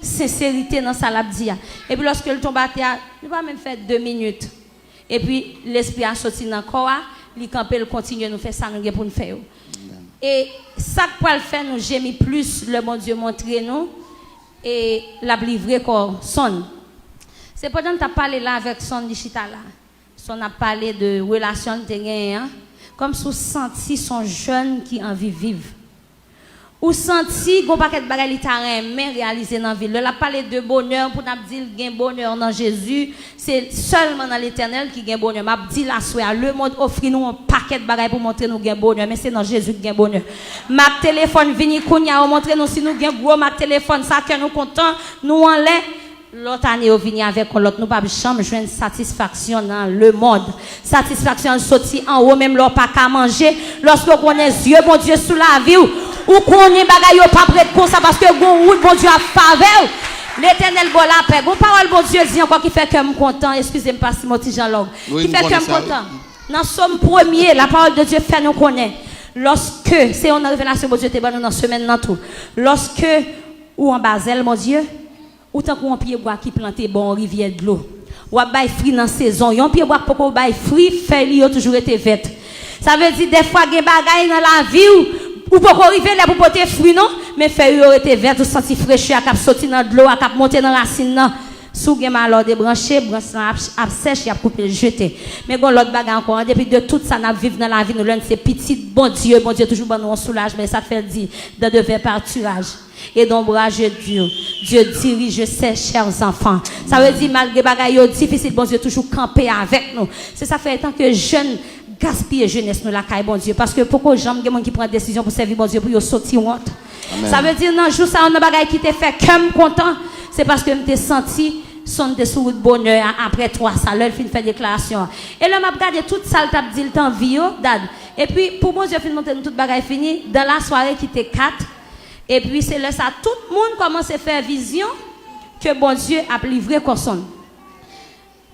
sincérité dans sa labdia. Et puis lorsque il tombe à terre, il va même faire 2 minutes. Et puis l'esprit a sorti dans le corps, il campé, il continue à nous faire ça, nous pour nous faire. Et ça pour le faire, nous gémis plus, le bon Dieu montrer nous, et la livrer corps sonne. C'est pendant que tu as parlé là avec son Dichita là. On a parlé de relations de gain, comme si vous senti son jeune qui a envie de vivre. Ou senti qu'on paquet de bagages qui a réalisé dans la vie. Là, parlé de bonheur pour nous dire qu'il y a bonheur dans Jésus. C'est seulement dans l'Éternel qui y a bonheur. M'a dit la soirée, le monde offre nous un paquet de bagages pour montrer nous qu'il y a bonheur, mais c'est dans Jésus qu'il y a bonheur. Ma téléphone vini kounya montrer nous si nous gain gros ma téléphone ça que nous content, nous en l'air. L'autre année, on vient avec l'autre, nous ne pouvons jamais jouer une satisfaction dans le monde. Satisfaction sortie en haut, même l'on pas qu'à manger. Lorsque on est yeux, bon Dieu, sous la vie, ou qu'on est bagaille, pas prêt pour ça, parce que bon Dieu a faveur. L'éternel, bon la paix. Bon parole, bon Dieu, dit encore qui fait que je suis content. Excusez-moi, pas si mon petit Jean-Log. Qui fait que je suis content. Dans Somme 1er, la parole de Dieu fait nous connaître. Lorsque, c'est une révélation, bon Dieu, t'es bon dans la semaine, dans tout. Lorsque, ou en Basel, mon Dieu, autant qu'on pied bois qui planté bon rivière de l'eau. Ou a bail fruit dans saison, yon pied bois pour qu'on bail fruit, feuille toujours été verte. Ça veut dire des fois gen bagaille dans la vie ou pour qu'on arriver là pour porter fruit non, mais feuille ont été verte, ou senti fraîcheur, cap sorti dans de l'eau, cap monter dans la racine non. sous gen malheur débranché, branche a sèche, y a coupé jeté. Mais gon l'autre bagarre encore, depuis de tout ça n'a vivre dans la vie nous l'un c'est petit bon Dieu toujours bon nous soulage mais ça fait dire de devers parturage et d'ombrage Dieu dirige ses chers enfants. Ça veut dire malgré bagaille difficile bon Dieu toujours camper avec nous. C'est ça fait tant que jeune gaspiller jeunesse nous la caille bon Dieu parce que pourquoi jamais quelqu'un qui prend décision pour servir bon Dieu pour yo sortir honte. Ça veut dire non jour ça on a bagaille qui te fait comme content c'est parce que m'te senti son de sous bonheur après 3 ça leur fin faire déclaration et là m'a regardé toute ça t'a dit le temps vie dad et puis pour bon Dieu fin monter toute bagaille fini dans la soirée qui était 4 et puis c'est là ça tout le monde commence à faire vision que bon Dieu a livré personne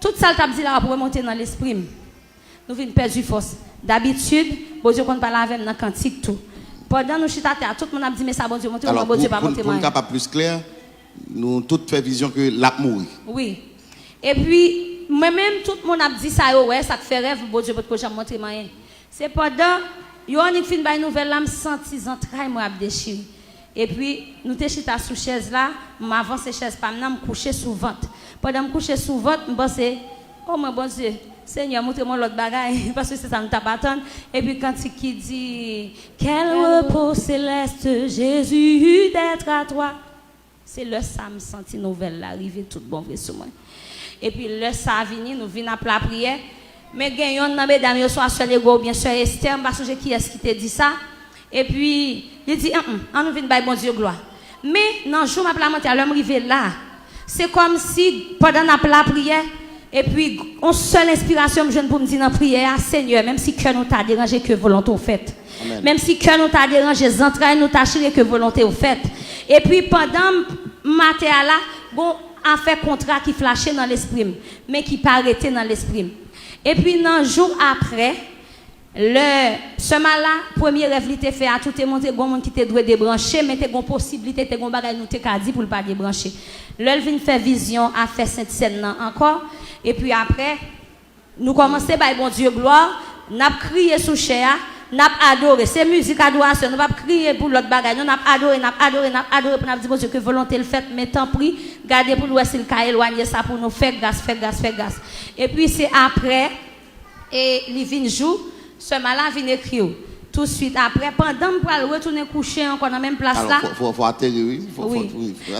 toute ça t'a dit là pour monter dans l'esprit nous vinn perdu force d'habitude bon Dieu qu'on parle avec dans cantique tout pendant nous chita terre tout le monde a dit mais ça bon Dieu monter bon Dieu pas monter pour capable plus clair nous toutes fait vision que l'a mourir. Oui. Et puis moi-même tout le monde a dit ça ouais ça te fait rêve bon Dieu pour que j'aime montrer rien. C'est pendant yo on fin bay nouvelle là me senti entrailles moi a déchiré. Et puis nous te chita sous chaise là, m'avance chaise pas me coucher sous ventre. Pendant me coucher sous ventre, me penser oh mon bon Dieu, Seigneur montre-moi l'autre bagaille parce que c'est ça nous t'a attendre. Et puis quand qui dit quel repos céleste Jésus d'être à toi. C'est le ça me senti nouvelle arriver tout bon vrai sur moi. Et puis le ça vini nous vinn à la prière mais gagnons dans mesdames yo soit seul ego bien sûr Esther pas songer qui est-ce qui te dit ça et puis il dit on nous vinn bailler bon Dieu gloire. Mais dans jour m'a monter à l'homme arrivé là. C'est comme si pendant la prière et puis on seule inspiration me jeune pour me dire dans prière Seigneur même si cœur nous t'a dérangé que volonté au fait. Amen. Même si cœur nous t'a dérangé entrailles nous t'a chiré que volonté au fait. Et puis pendant matin là, bon a fait contrat qui flashait dans l'esprit mais qui pas arrêté dans l'esprit. Et puis dans jour après ce mal-là, premier rêve était fait à tout est monté bon monde qui était doué débrancher mais t'es gon possibilité t'es gon bagage nous t'es qu'a dit pour le pas débrancher. L'elle vient faire vision à faire sainte scène encore et puis après nous commencer par bon Dieu gloire, n'a crié sous chair n'a adoré c'est musique adoration nous pas crier pour l'autre bagage nous n'a adoré pour n'a dit bon Dieu que volonté le fait mais tant pris garder pour nous s'il ca éloigner ça pour nous faire grâce et puis c'est après et il vient jour ce malin vient écrire tout de suite après pendant pour retourner coucher encore dans même place là faut atterrir oui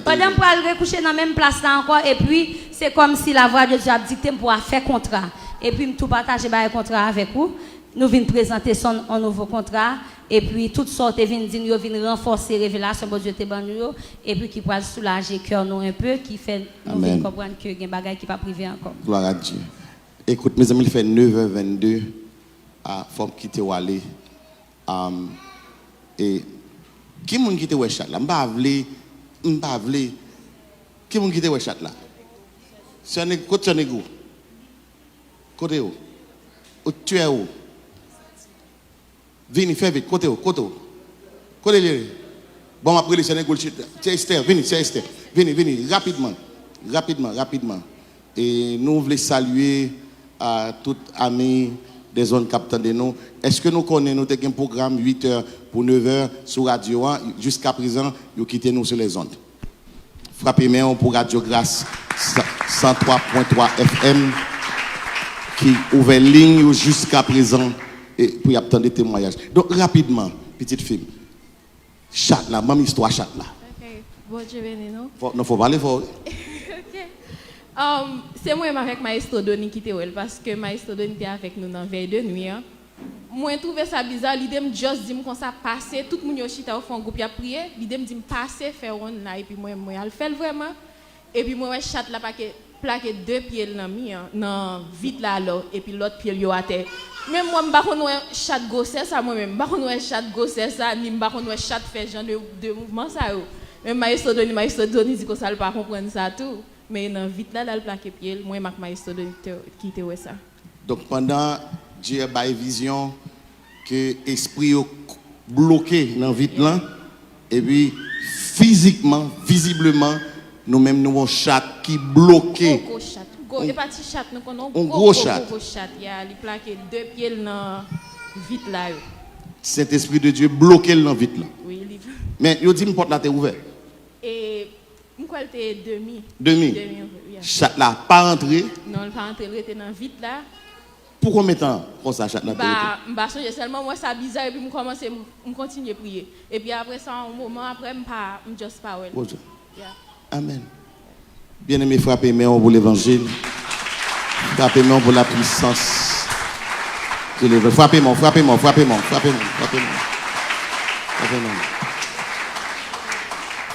pendant pour aller coucher dans même place là encore et puis c'est comme si la voix de Dieu a dicté pour faire contrat et puis tout partager bail contrat avec vous nous venons présenter un nouveau contrat et puis toutes sortes viennent dire nous viennent renforcer révélation bon Dieu te ban nous et puis qui pourra soulager cœur nous un peu qui fait nous venir comprendre que il y a bagaille qui pas privé encore. Gloire à Dieu. Écoute mes amis il fait 9h22 à faut quitter ou aller et qui moun quitter ouais chat là m'pa vle qui moun quitter ouais chat là c'est un côté négo côté où tu es où Vini, fais vite, côté. Les. Bon, après, les Sénégalais, c'est Esther, c'est Esther. Vini, rapidement. Et nous voulons saluer à toutes amis des zones captaines de nous. Est-ce que nous connaissons un programme 8h pour 9h sur Radio 1 jusqu'à présent, vous quittez nous sur les ondes. Frappez-moi pour Radio Grâce 103.3 FM qui ouvre ligne jusqu'à présent. Et pour y attendre des témoignages. Donc, rapidement, petite fille. Chat là, même histoire chat là. Ok, bon Dieu béni nous. Non, faut parler fort. Ok. C'est moi avec Maestro Doni qui était parce que Maestro Doni était avec nous dans veille de nuit. Moi, je trouvais ça bizarre. L'idée me juste dit qu'on ça passer, tout le monde au chita au fond groupe a prié. L'idée me dit passer faire on là et puis moi le faire vraiment. Et puis moi chat là plaqué 2 pieds dans vite là et puis l'autre pied yo à terre. Même moi m'pa connait chat grossesse ça moi même m'pa connait chat grossesse ça ni m'pa connait chat fait genre de mouvement ça yo. Même Maestro Doni dit que ça pas comprendre ça tout mais dans vite là le plaqué pied moi mak Maestro Doni qui était ça. Donc pendant Dieu a vision que esprit bloqué dans vite là et puis physiquement visiblement nous même nous un chat qui bloqué. Et pas petit chat nous connaissons un gros chat. Il a plaqué 2 pieds dans vite là. Cet esprit de Dieu bloqué dans vite là. Oui, mais il dit une porte là t'es ouverte. Et je quoi elle était demi. Demi. Yeah. Chat là, pas rentré. Non, elle pas rentré, elle était dans vite là. Pour combien de temps comme ça, chat là? Bah, changer seulement moi ça bizarre et puis je commence à continuer à prier. Et puis après ça, un moment après, je juste pas well. Yeah. Amen. Bien-aimés, frappez main pour l'évangile. Frappez main pour la puissance de l'évangile. Frappez-moi.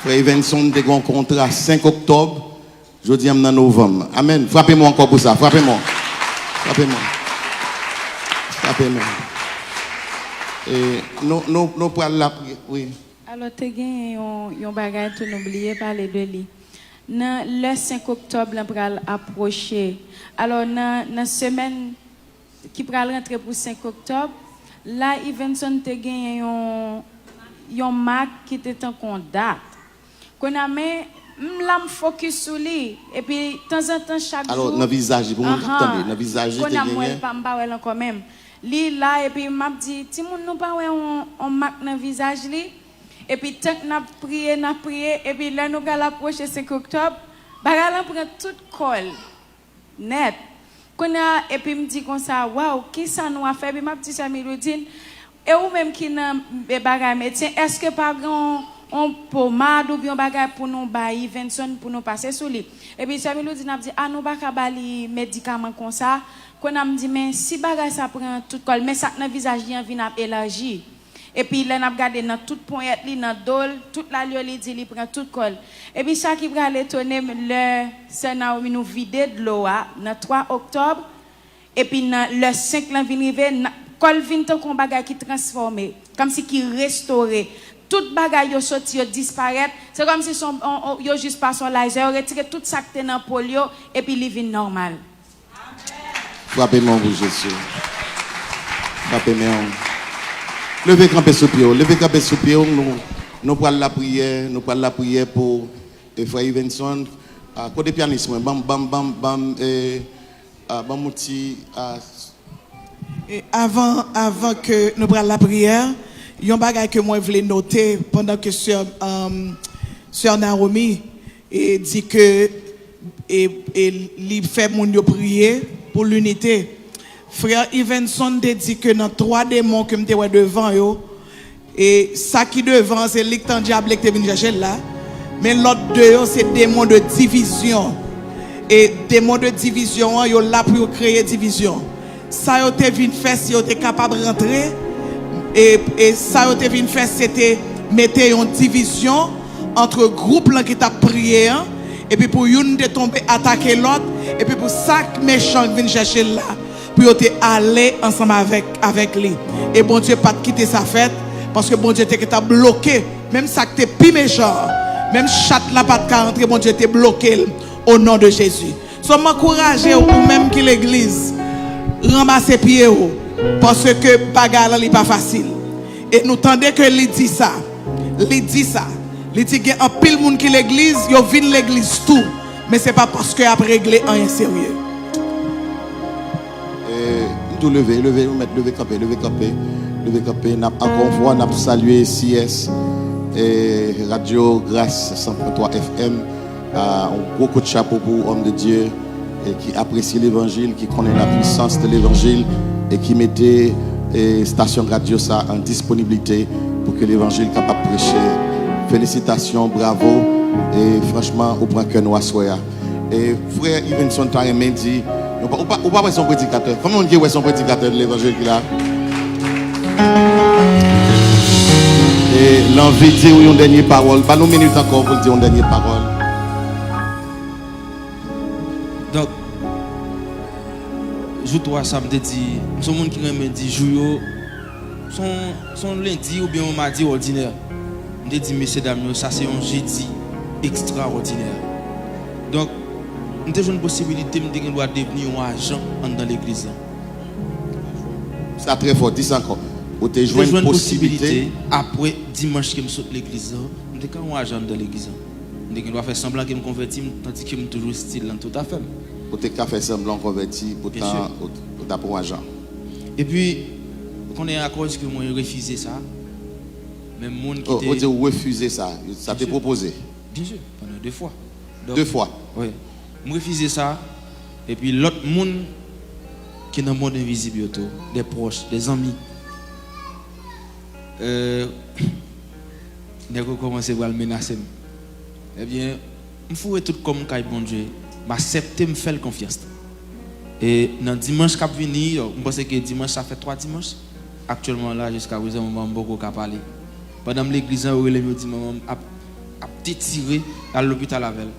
Frère Evenson, de un contrat 5 octobre, je dis en novembre. Amen. Frappez-moi encore pour ça. Frappez-moi. Et nous parlons la prière. Oui. Alors, tu as un bagage tout oublié parler de lui. Le 5 octobre, on va approcher. Alors, dans la semaine qui va rentrer pour 5 octobre, là, Evenson te gagné un marque qui était en date. Qu'on a mis, là, me focus sur lui. Et puis, de temps en temps, chaque jour. Alors, dans le visage, pour nous attendre, dans le visage, qu'on a moi, pas quand même. Lui, là, et puis, m'a dit, si nous pas on marque dans le visage, lui. Et puis, tant que nous avons prié, et puis là, nous allons approcher 5 octobre, nous allons prendre tout col, net. Et puis, me dit comme ça, waouh, qui ça nous a fait? Et puis, ma petite amie Ludine, et ou même qui n'a pas médecin, est-ce que pas on pommade ou bien bagay pour nous bailler Vincent pour nous passer sous lui? Et puis, Sammy Ludine a dit, ah, nous pas bali médicaments comme ça. Qu'on a dit, mais si bagay ça prend tout col, mais ça dans le visage, il vient élargi. Et puis, là, on a regardé dans toute pointe, dans dol, toute la lieu, il prend tout col. Et puis, ça qui va l'étonner, le Sénat nous vider de l'eau, le 3 octobre. Et puis, le 5, là, vient arriver, col vient tant qu'on bagay qui transformé, comme si qui restauré. Tout bagay yo sorti, yo disparaît. C'est comme si yo juste pas son laser, yo retiré tout ça qui était dans polio, et puis, il vient normal. Frappez-moi pour Jésus. Frappez-moi. Levez campé sous pied, nous parlons la prière pour Frère Evenson. Côté pianisme, avant que nous prenions la prière, il y a un bagage que moi je voulais noter pendant que Sœur Naomi dit que il fait mon prier pour l'unité. Frère Evenson te dit que dans 3 démons que je devant yo, et ça qui devant c'est l'ictan diable qui est venu chercher là, mais l'autre deux c'est démons de division. Et démons de division yo là pour créer division. Ça yo te vinn faire si yo te capable de rentrer et ça yo te vinn faire c'était mettre une division entre groupe là qui t'a prié et puis pour une de tomber attaquer l'autre et puis pour ça méchant qui vient chercher là pour aller ensemble avec lui. Et bon Dieu pas quitter sa fête parce que bon Dieu t'a bloqué. Même ça que t'es plus méchant, même chat là pas de rentrer, bon Dieu t'es bloqué au nom de Jésus. So m'encourager ou même qui l'église ramasser pied parce que bagarre là pas facile. Et nous tendez que il dit ça. Il dit qu'il y a un pile monde qui l'église, yo vinn l'église tout, mais c'est pas parce que après régler un sérieux. Tout lever, encore une fois, n'a salué CS et Radio Grâce 103 FM, un gros coup de chapeau pour homme de Dieu et qui apprécie l'évangile, qui connaît la puissance de l'évangile et qui mettait station radio ça en disponibilité pour que l'évangile soit capable de prêcher. Félicitations, bravo et franchement, au point que nous assoyons. Et frère Evenson Taremé dit, ou pas son prédicateur. Comment on dit son prédicateur de l'évangile qu'il a? Et l'envie de dire une dernière parole. Pas nous minutes encore pour dire une dernière parole. Donc, je dois ça me dit, ce monde qui me dit jour son lundi ou bien un mardi ordinaire. Je dis messieurs dames, ça c'est un jeudi extraordinaire. Donc nous avons une possibilité de devenir un agent dans l'église. C'est très fort, dis ça encore. Vous avez joué une possibilité. Après dimanche que je saute l'église, nous sommes un agent dans l'église. Nous dois faire semblant que je me convertis, tandis que je suis toujours style dans tout à fait. Vous avez fait semblant converti pour un agent. Et puis, quand on est à cause que moi refusé ça, même monde qui vous avez refusé ça, ça t'est proposé. Bien sûr, pendant 2 fois. Donc, 2 fois. Oui. Je refuse ça. Et puis l'autre monde qui est dans le monde invisible, des proches, des amis. Dès que commence à me menacer, eh bien, je fous tout comme quand bon Dieu, m'accepter, me faire confiance. Et dans dimanche qui vient, je pense que dimanche, ça fait 3 dimanches. Actuellement, là, jusqu'à présent, je ne beaucoup parler. Pendant l'église, je me dis, maman, a tiré à l'hôpital avec elle.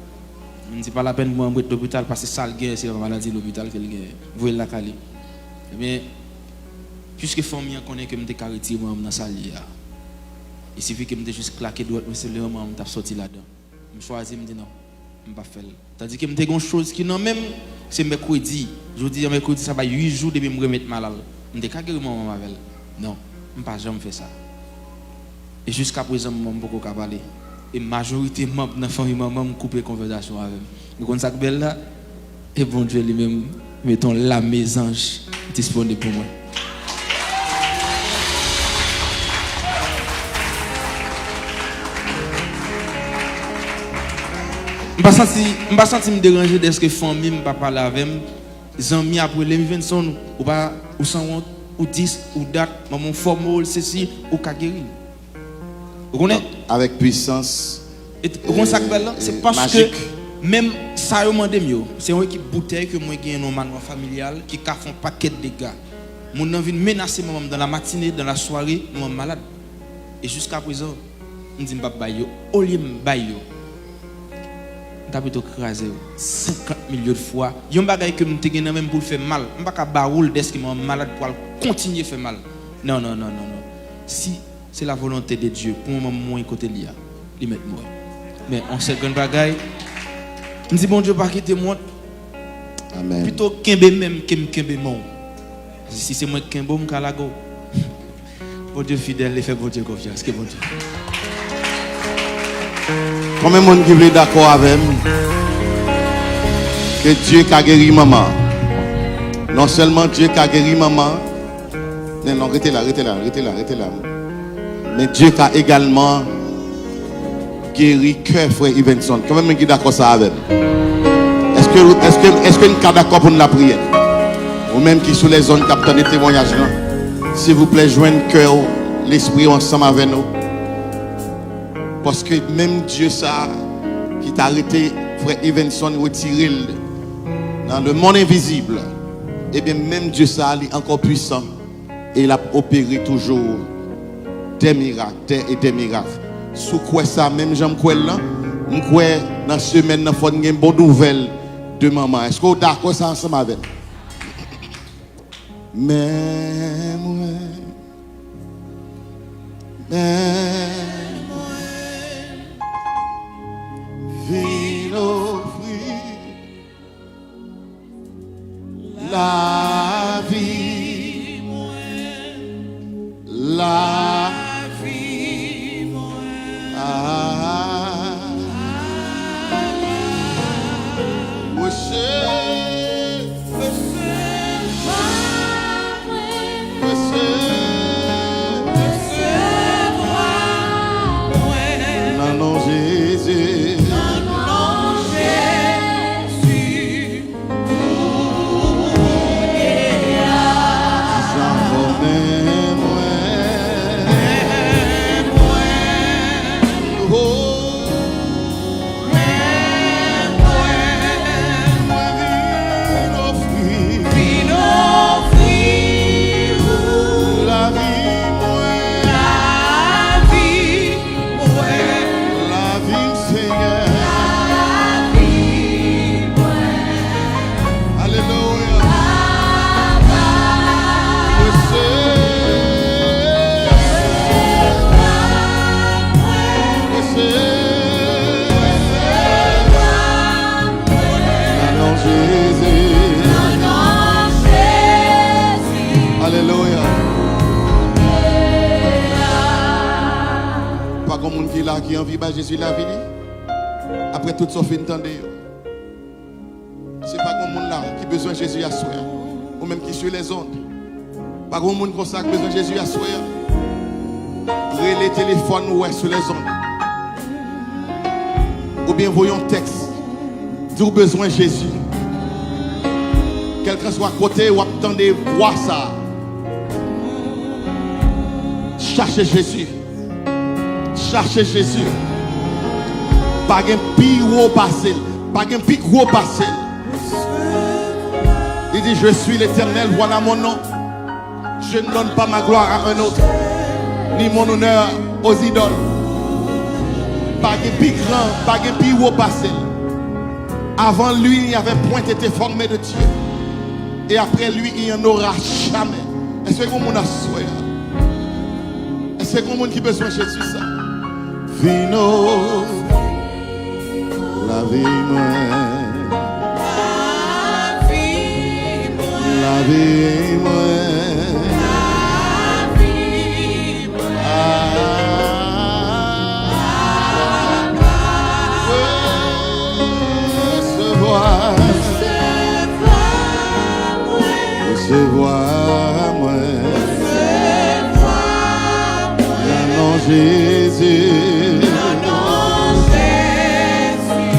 Je ne dis pas la peine de moi à l'hôpital parce que ça, c'est la maladie de l'hôpital qu'elle gagne. Vous voyez la calée. Eh bien, puisque la famille connaît que je suis retiré dans la salle, il suffit que je juste claqué droite, mais c'est le moment où je suis sorti là-dedans. Je choisis, je me dis non, je ne vais pas faire. Tandis que je suis une chose qui non même, c'est mercredi. Je dis mercredi, ça va 8 jours depuis que je me remettre malade. Je ne suis pas guéri maman avec elle. Non, je ne vais pas jamais faire ça. Et jusqu'à présent, je ne peux pas parler. Et la majorité de la famille m'a coupé la conversation avec moi. Donc, ça belle là, et bon Dieu lui-même, mettons la mésange disponible pour moi. Je ne pas senti me déranger dès que la famille ne pas parler avec moi. Les amis après les Vincent ou sans honte, ou 10, ou date, maman formule, ceci, ou qu'à guérir. Vous connaissez? Avec puissance. C'est parce magique. que même ça, c'est une équipe bouteille que moi j'ai un manoir familial qui a fait un paquet de dégâts. Mon envie de menacer maman dans la matinée, dans la soirée, nous sommes malades. Et jusqu'à présent, je dis pas yo, au lieu de bailler, je plutôt crasé 50 millions de fois. Il y a un bagage que je ne même pour faire mal. Je ne peux pas baroule dès que je suis malade pour continuer à faire mal. Non. Si c'est la volonté de Dieu, pour moi, moi, côté lié, il met moi. Mais on sait qu'un bagage, je dis bon Dieu, pas quitter moi. Amen. Plutôt qu'un même qu'un mon. Si c'est moi qui bon calago. Bon Dieu fidèle, il fait bon Dieu confiance. Que bon Dieu. Combien de monde qui veut d'accord avec moi que Dieu a guéri maman? Non seulement Dieu a guéri maman, non, arrêtez là. Mais Dieu a également guéri cœur frère Ivenson. Combien de monde qui d'accord ça avec moi? Est-ce que nous sommes d'accord pour la prière? Ou même qui sous les zones captant des témoignages, s'il vous plaît, joignez cœur, l'esprit ensemble avec nous. Parce que même Dieu ça, qui t'a arrêté, frère Evenson, retiré dans le monde invisible, et bien même Dieu ça, il est encore puissant. Et il a opéré toujours des miracles, des miracles. Sous quoi ça, même j'aime quoi là, dans la semaine, il faut une bonne nouvelle de maman. Est-ce que vous êtes d'accord ça ensemble avec? Mais moi, viens offrir la vie, la vie, qui envie de Jésus la vie. Après tout ça, fin entendez. C'est pas comme monde là qui a besoin de Jésus à soi. Ou même qui suit les ondes. Pas comme monde comme ça qui a besoin de Jésus à soi. Les téléphones ouais sur les ondes. Ou bien voyons texte D'où besoin Jésus. Quelqu'un soit à côté ou attendez voir ça. Cherchez Jésus. Cherchez Jésus. Pas un pire ou passé. Pas un pire gros passé. Il dit, je suis l'Éternel, voilà mon nom. Je ne donne pas ma gloire à un autre, ni mon honneur aux idoles. Pas un pire grand, pas un pire gros passé. Avant lui, il n'y avait point été formé de Dieu. Et après lui, il n'y en aura jamais. Est-ce que vous avez souhait? Est-ce que vous avez besoin de Jésus ça? Vino, la vie moi. La vie moi. Recevoir-moi, non Jésus, non Jésus,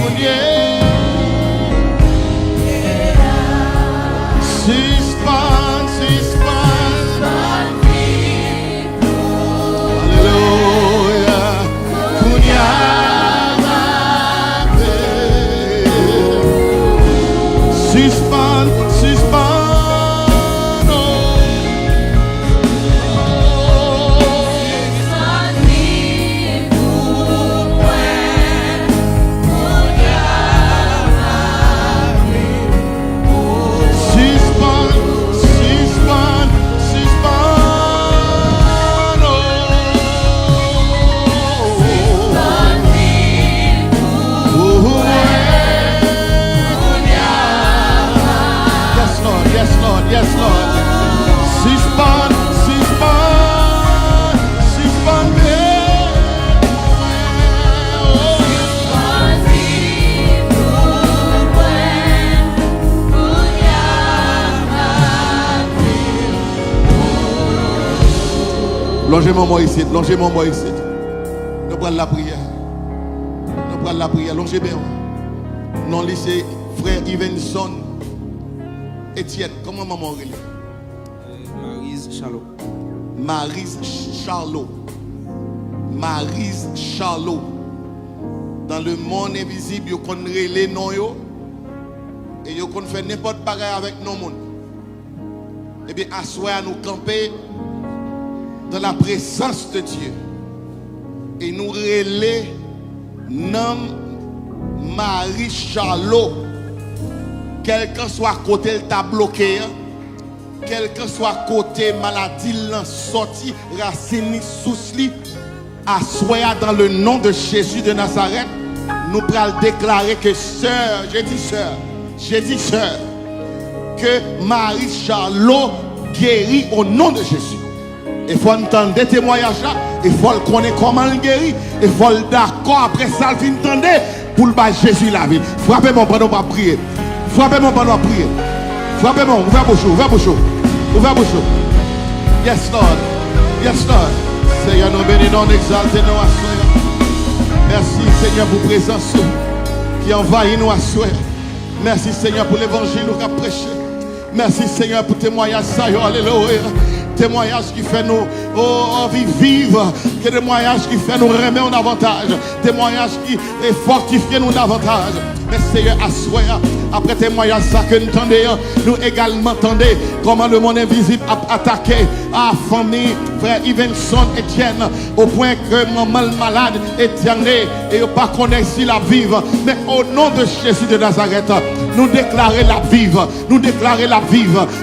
suspend, alléluia, suspend. Yes, Lord. Suspend. Longez-moi moi ici. Nous prenons la prière. Longez bien. Non, lycée, frère Ivenson. Etienne, comment maman relève? Maryse Charlot. Dans le monde invisible, vous connaissez les noms et vous connaissez n'importe quoi avec nos mondes. Eh bien, assoyez à nous camper dans la présence de Dieu. Et nous relais nom Marie Charlot. Quelqu'un soit côté le t'a bloqué, quelqu'un soit côté maladie l'en sorti, racine sousli, assoya dans le nom de Jésus de Nazareth, nous pourrons déclarer que sœur, j'ai dit sœur, que Marie Charlot guérit au nom de Jésus. Il faut entendre des témoignages là, il faut le connaître comment il guérit, il faut le d'accord après ça, il faut entendre pour le bas Jésus la vie. Frappez-moi pendant qu'on va prier. Frappez-moi pendant qu'on prier. Frappez-moi, ouvrez bouche. Yes, Lord. Seigneur, nous bénissons, nous exaltons, nous assoyons. Merci, Seigneur, pour présence qui envahit nous assoyons. Merci, Seigneur, pour l'évangile nous a prêché. Merci, Seigneur, pour témoignage ça. Alléluia. Témoignage qui fait nous vivre. Témoignage qui fait nous remettre en avantage. Témoignage qui fortifie nous davantage. Mais Seigneur, assoyons. Après témoignage ça que nous entendons, nous également entendons comment le monde invisible a attaqué à la famille, frère Ivenson Etienne, au point que maman malade éternelle et ne pas connaître si la vive. Mais au nom de Jésus de Nazareth, nous déclarons la vive.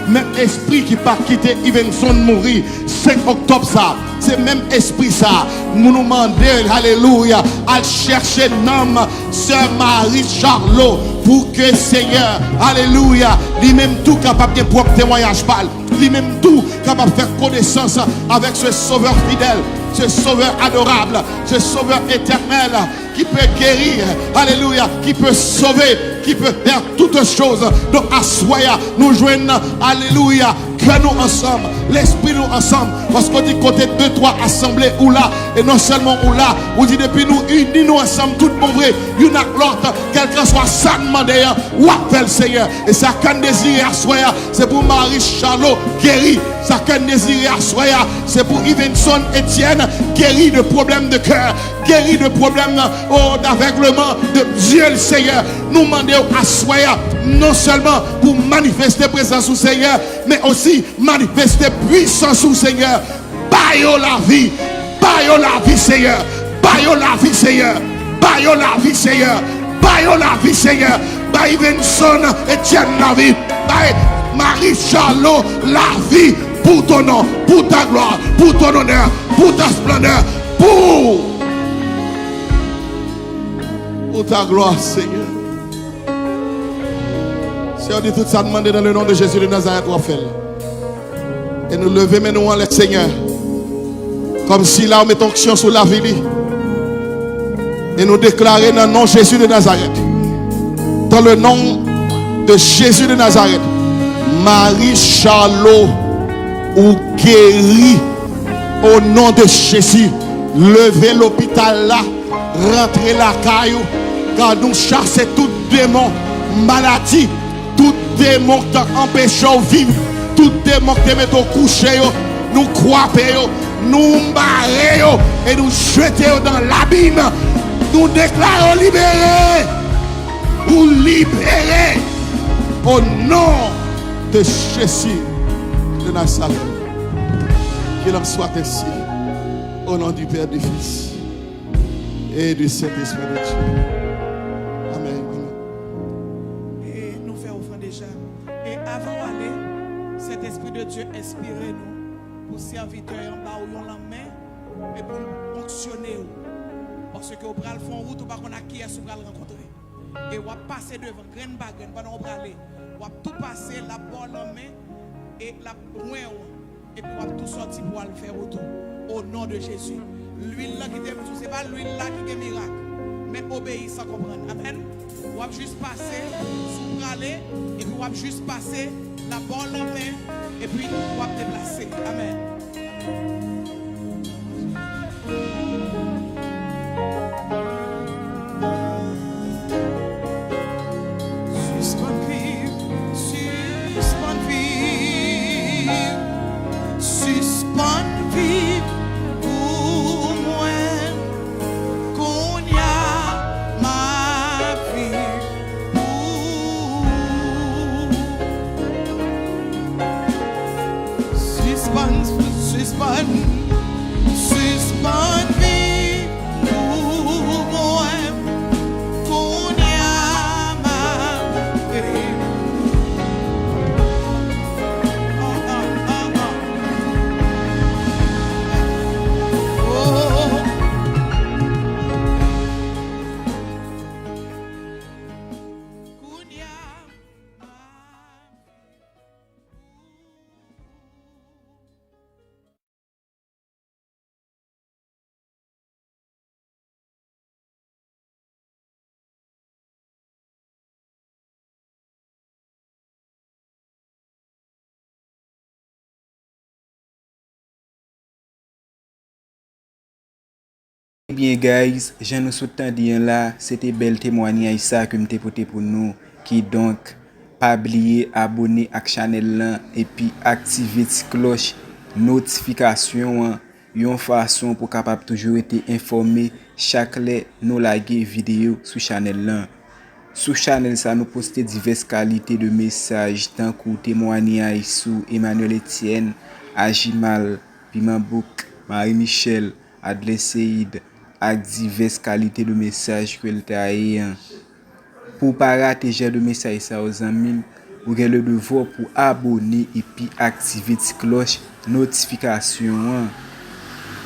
Même esprit qui pas quitter Ivenson mourir 5 octobre ça. C'est même esprit ça. Nous demandons, alléluia, à chercher nom sœur Marie Charlot pour que Seigneur, alléluia, lui-même tout capable de propre témoignage parle. Lui-même tout capable de faire connaissance avec ce sauveur fidèle, ce sauveur adorable, ce sauveur éternel qui peut guérir, alléluia, qui peut sauver, qui peut faire toutes choses. Donc, assoya, nous joignons, alléluia, cœur nous ensemble, l'esprit nous ensemble. Parce qu'on dit côté 2, 3 assemblés ou là, et non seulement ou là, on dit depuis nous unis nous ensemble, tout bon vrai, une à l'autre, quel que soit ça demandé, ou appelle Seigneur. Et ça qu'on désire à soi, c'est pour Marie Charlot guéri. Ça qu'on désire à soi, c'est pour Ivenson Etienne guéri de problèmes de cœur, guéri de problèmes d'aveuglement de Dieu le Seigneur. Nous demandons à soi, non seulement pour manifester présence au Seigneur, mais aussi manifester puissance au Seigneur. Baillons la vie, baillons la vie Seigneur, baillons la vie Seigneur, baillons la vie Seigneur, baillons la vie Seigneur, baillons Vincent Etienne la vie, baillons Marie Charlot la vie pour ton nom, pour ta gloire, pour ton honneur, pour ta splendeur, pour ta gloire Seigneur. Si on dit tout ça, demandez dans le nom de Jésus de Nazareth, on fait. Et nous lever maintenant en l'air, Seigneur. Comme si là, on met onction sur la vie. Et nous déclarer dans le nom de Jésus de Nazareth. Dans le nom de Jésus de Nazareth. Marie Charlot ou guéri au nom de Jésus. Levez l'hôpital là. Rentrez la caillou. Car nous chassons tout démon, maladie. Tout démon qui t'empêche de vivre, tout démon qui te met au coucher, nous croisons, nous barrons et nous jetons dans l'abîme. Nous déclarons libérés, ou libérés au nom de Jésus de Nazareth. Qu'il en soit ainsi, au nom du Père, du Fils et du Saint-Esprit de Dieu. Amen. Et avant d'aller, cet esprit de Dieu inspirez-nous pour serviteurs en bas ou en main et pour fonctionner. Parce que au bras le fond route ou pas qu'on a qui est sous le rencontrer. Et on va passer devant graine par graine pendant on va aller. On va tout passer la balle en main et la loin et puis on va tout sortir pour le faire autour. Au nom de Jésus. L'huile là qui est c'est pas l'huile là qui est miracle. Mais obéir sans comprendre. Amen. On va juste passer sous aller et puis on va juste passer la balle en main et puis on va déplacer. Amen. Bien guys, je nous souhaite bien là, c'était bel témoignage ça que m'te porté pour nous qui donc pas oublier abonner à channel là et puis activer la cloche notification une façon pour capable toujours être informé chaque les nous laguer vidéo sur channel là. Sur channel ça nous poster diverses qualités de messages tant que témoignages sur Emmanuel Etienne, Ajimal, Pimambouk, Marie-Michel, Adlé Seyd avec diverses qualités de messages que elle t'a eu. Pour pas rater genre de messages ça aux amis, vous avez le devoir pour abonner et puis activer la cloche notification.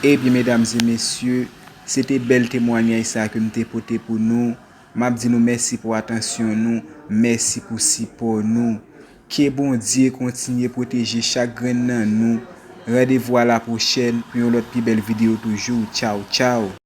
Et bien mesdames et messieurs, c'était bel témoignage ça que nous t'ai porté pour nous. M'a dit nous merci pour attention nous, merci pour support nous. Que bon Dieu continue à protéger chaque grain dans nous. Rendez-vous à la prochaine pour une autre plus belle vidéo toujours. Ciao ciao.